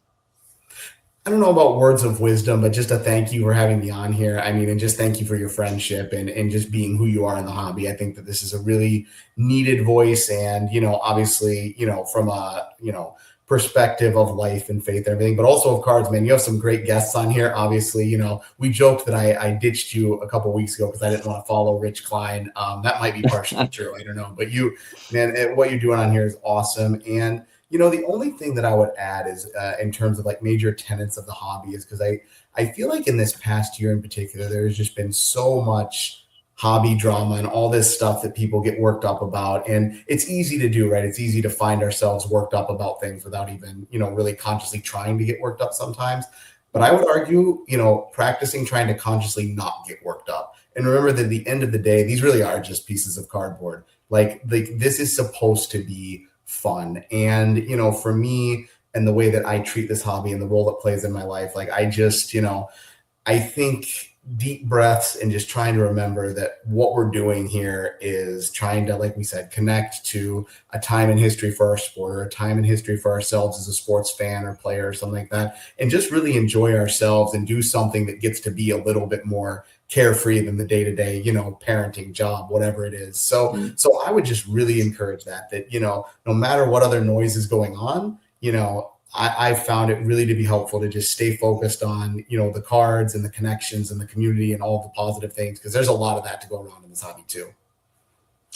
I don't know about words of wisdom, but just a thank you for having me on here. I mean, and just thank you for your friendship and just being who you are in the hobby. I think that this is a really needed voice. And, obviously, from a, perspective of life and faith and everything, but also of cards, man. You have some great guests on here. Obviously, you know, we joked that I ditched you a couple weeks ago because I didn't want to follow Rich Klein. That might be partially true. I don't know. But you, man, what you're doing on here is awesome. And, you know, the only thing that I would add is in terms of like major tenets of the hobby is because I feel like in this past year in particular, there's just been so much hobby drama and all this stuff that people get worked up about. And it's easy to do, right? It's easy to find ourselves worked up about things without even, you know, really consciously trying to get worked up sometimes. But I would argue, you know, practicing trying to consciously not get worked up. And remember that at the end of the day, these really are just pieces of cardboard. Like this is supposed to be fun. And, you know, for me and the way that I treat this hobby and the role it plays in my life, like I just, you know, I think deep breaths and just trying to remember that what we're doing here is trying to, like we said, connect to a time in history for our sport or a time in history for ourselves as a sports fan or player or something like that, and just really enjoy ourselves and do something that gets to be a little bit more carefree than the day-to-day, you know, parenting, job, whatever it is. So I would just really encourage that, you know, no matter what other noise is going on, you know, I found it really to be helpful to just stay focused on, you know, the cards and the connections and the community and all the positive things, because there's a lot of that to go around in this hobby too.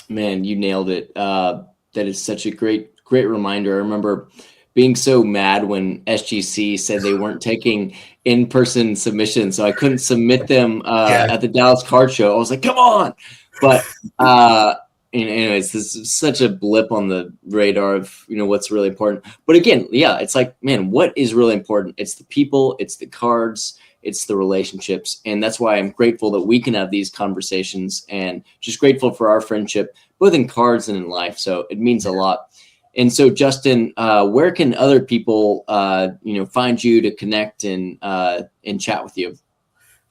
Man, you nailed it. That is such a great reminder. I remember being so mad when SGC said they weren't taking in-person submissions, so I couldn't submit them at the Dallas Card Show. I was like, come on. But anyways, this is such a blip on the radar of, you know, what's really important. But again, yeah, it's like, man, what is really important? It's the people, it's the cards, it's the relationships. And that's why I'm grateful that we can have these conversations, and just grateful for our friendship, both in cards and in life. So it means a lot. And so, Justin, where can other people, you know, find you to connect and chat with you?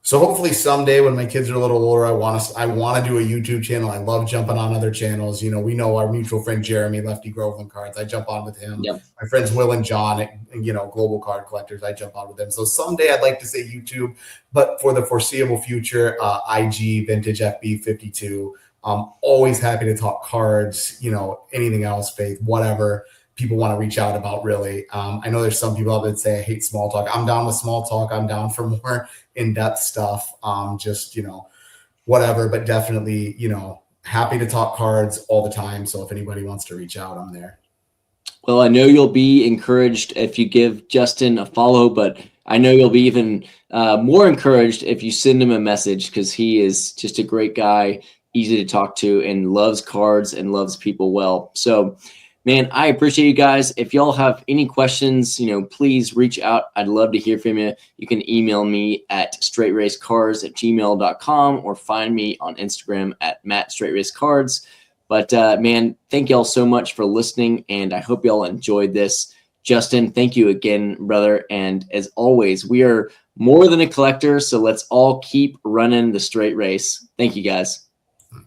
So hopefully someday when my kids are a little older, I want to do a YouTube channel. I love jumping on other channels. You know, we know our mutual friend Jeremy, Lefty Groveland Cards. I jump on with him. Yep. My friends Will and John, you know, Global Card Collectors. I jump on with them. So someday I'd like to say YouTube, but for the foreseeable future, IG Vintage FB 52. Always happy to talk cards. You know, anything else, faith, whatever people want to reach out about, really. I know there's some people out there that say I hate small talk. I'm down with small talk. I'm down for more in-depth stuff. Just, you know, whatever, but definitely, you know, happy to talk cards all the time. So if anybody wants to reach out, I'm there. Well, I know you'll be encouraged if you give Justin a follow, but I know you'll be even more encouraged if you send him a message, because he is just a great guy, easy to talk to, and loves cards and loves people well. So, man, I appreciate you guys. If y'all have any questions, you know, please reach out. I'd love to hear from you. You can email me at straightracecards@gmail.com or find me on Instagram at MattStraightRaceCards. But, man, thank y'all so much for listening, and I hope y'all enjoyed this. Justin, thank you again, brother. And as always, we are more than a collector, so let's all keep running the straight race. Thank you, guys.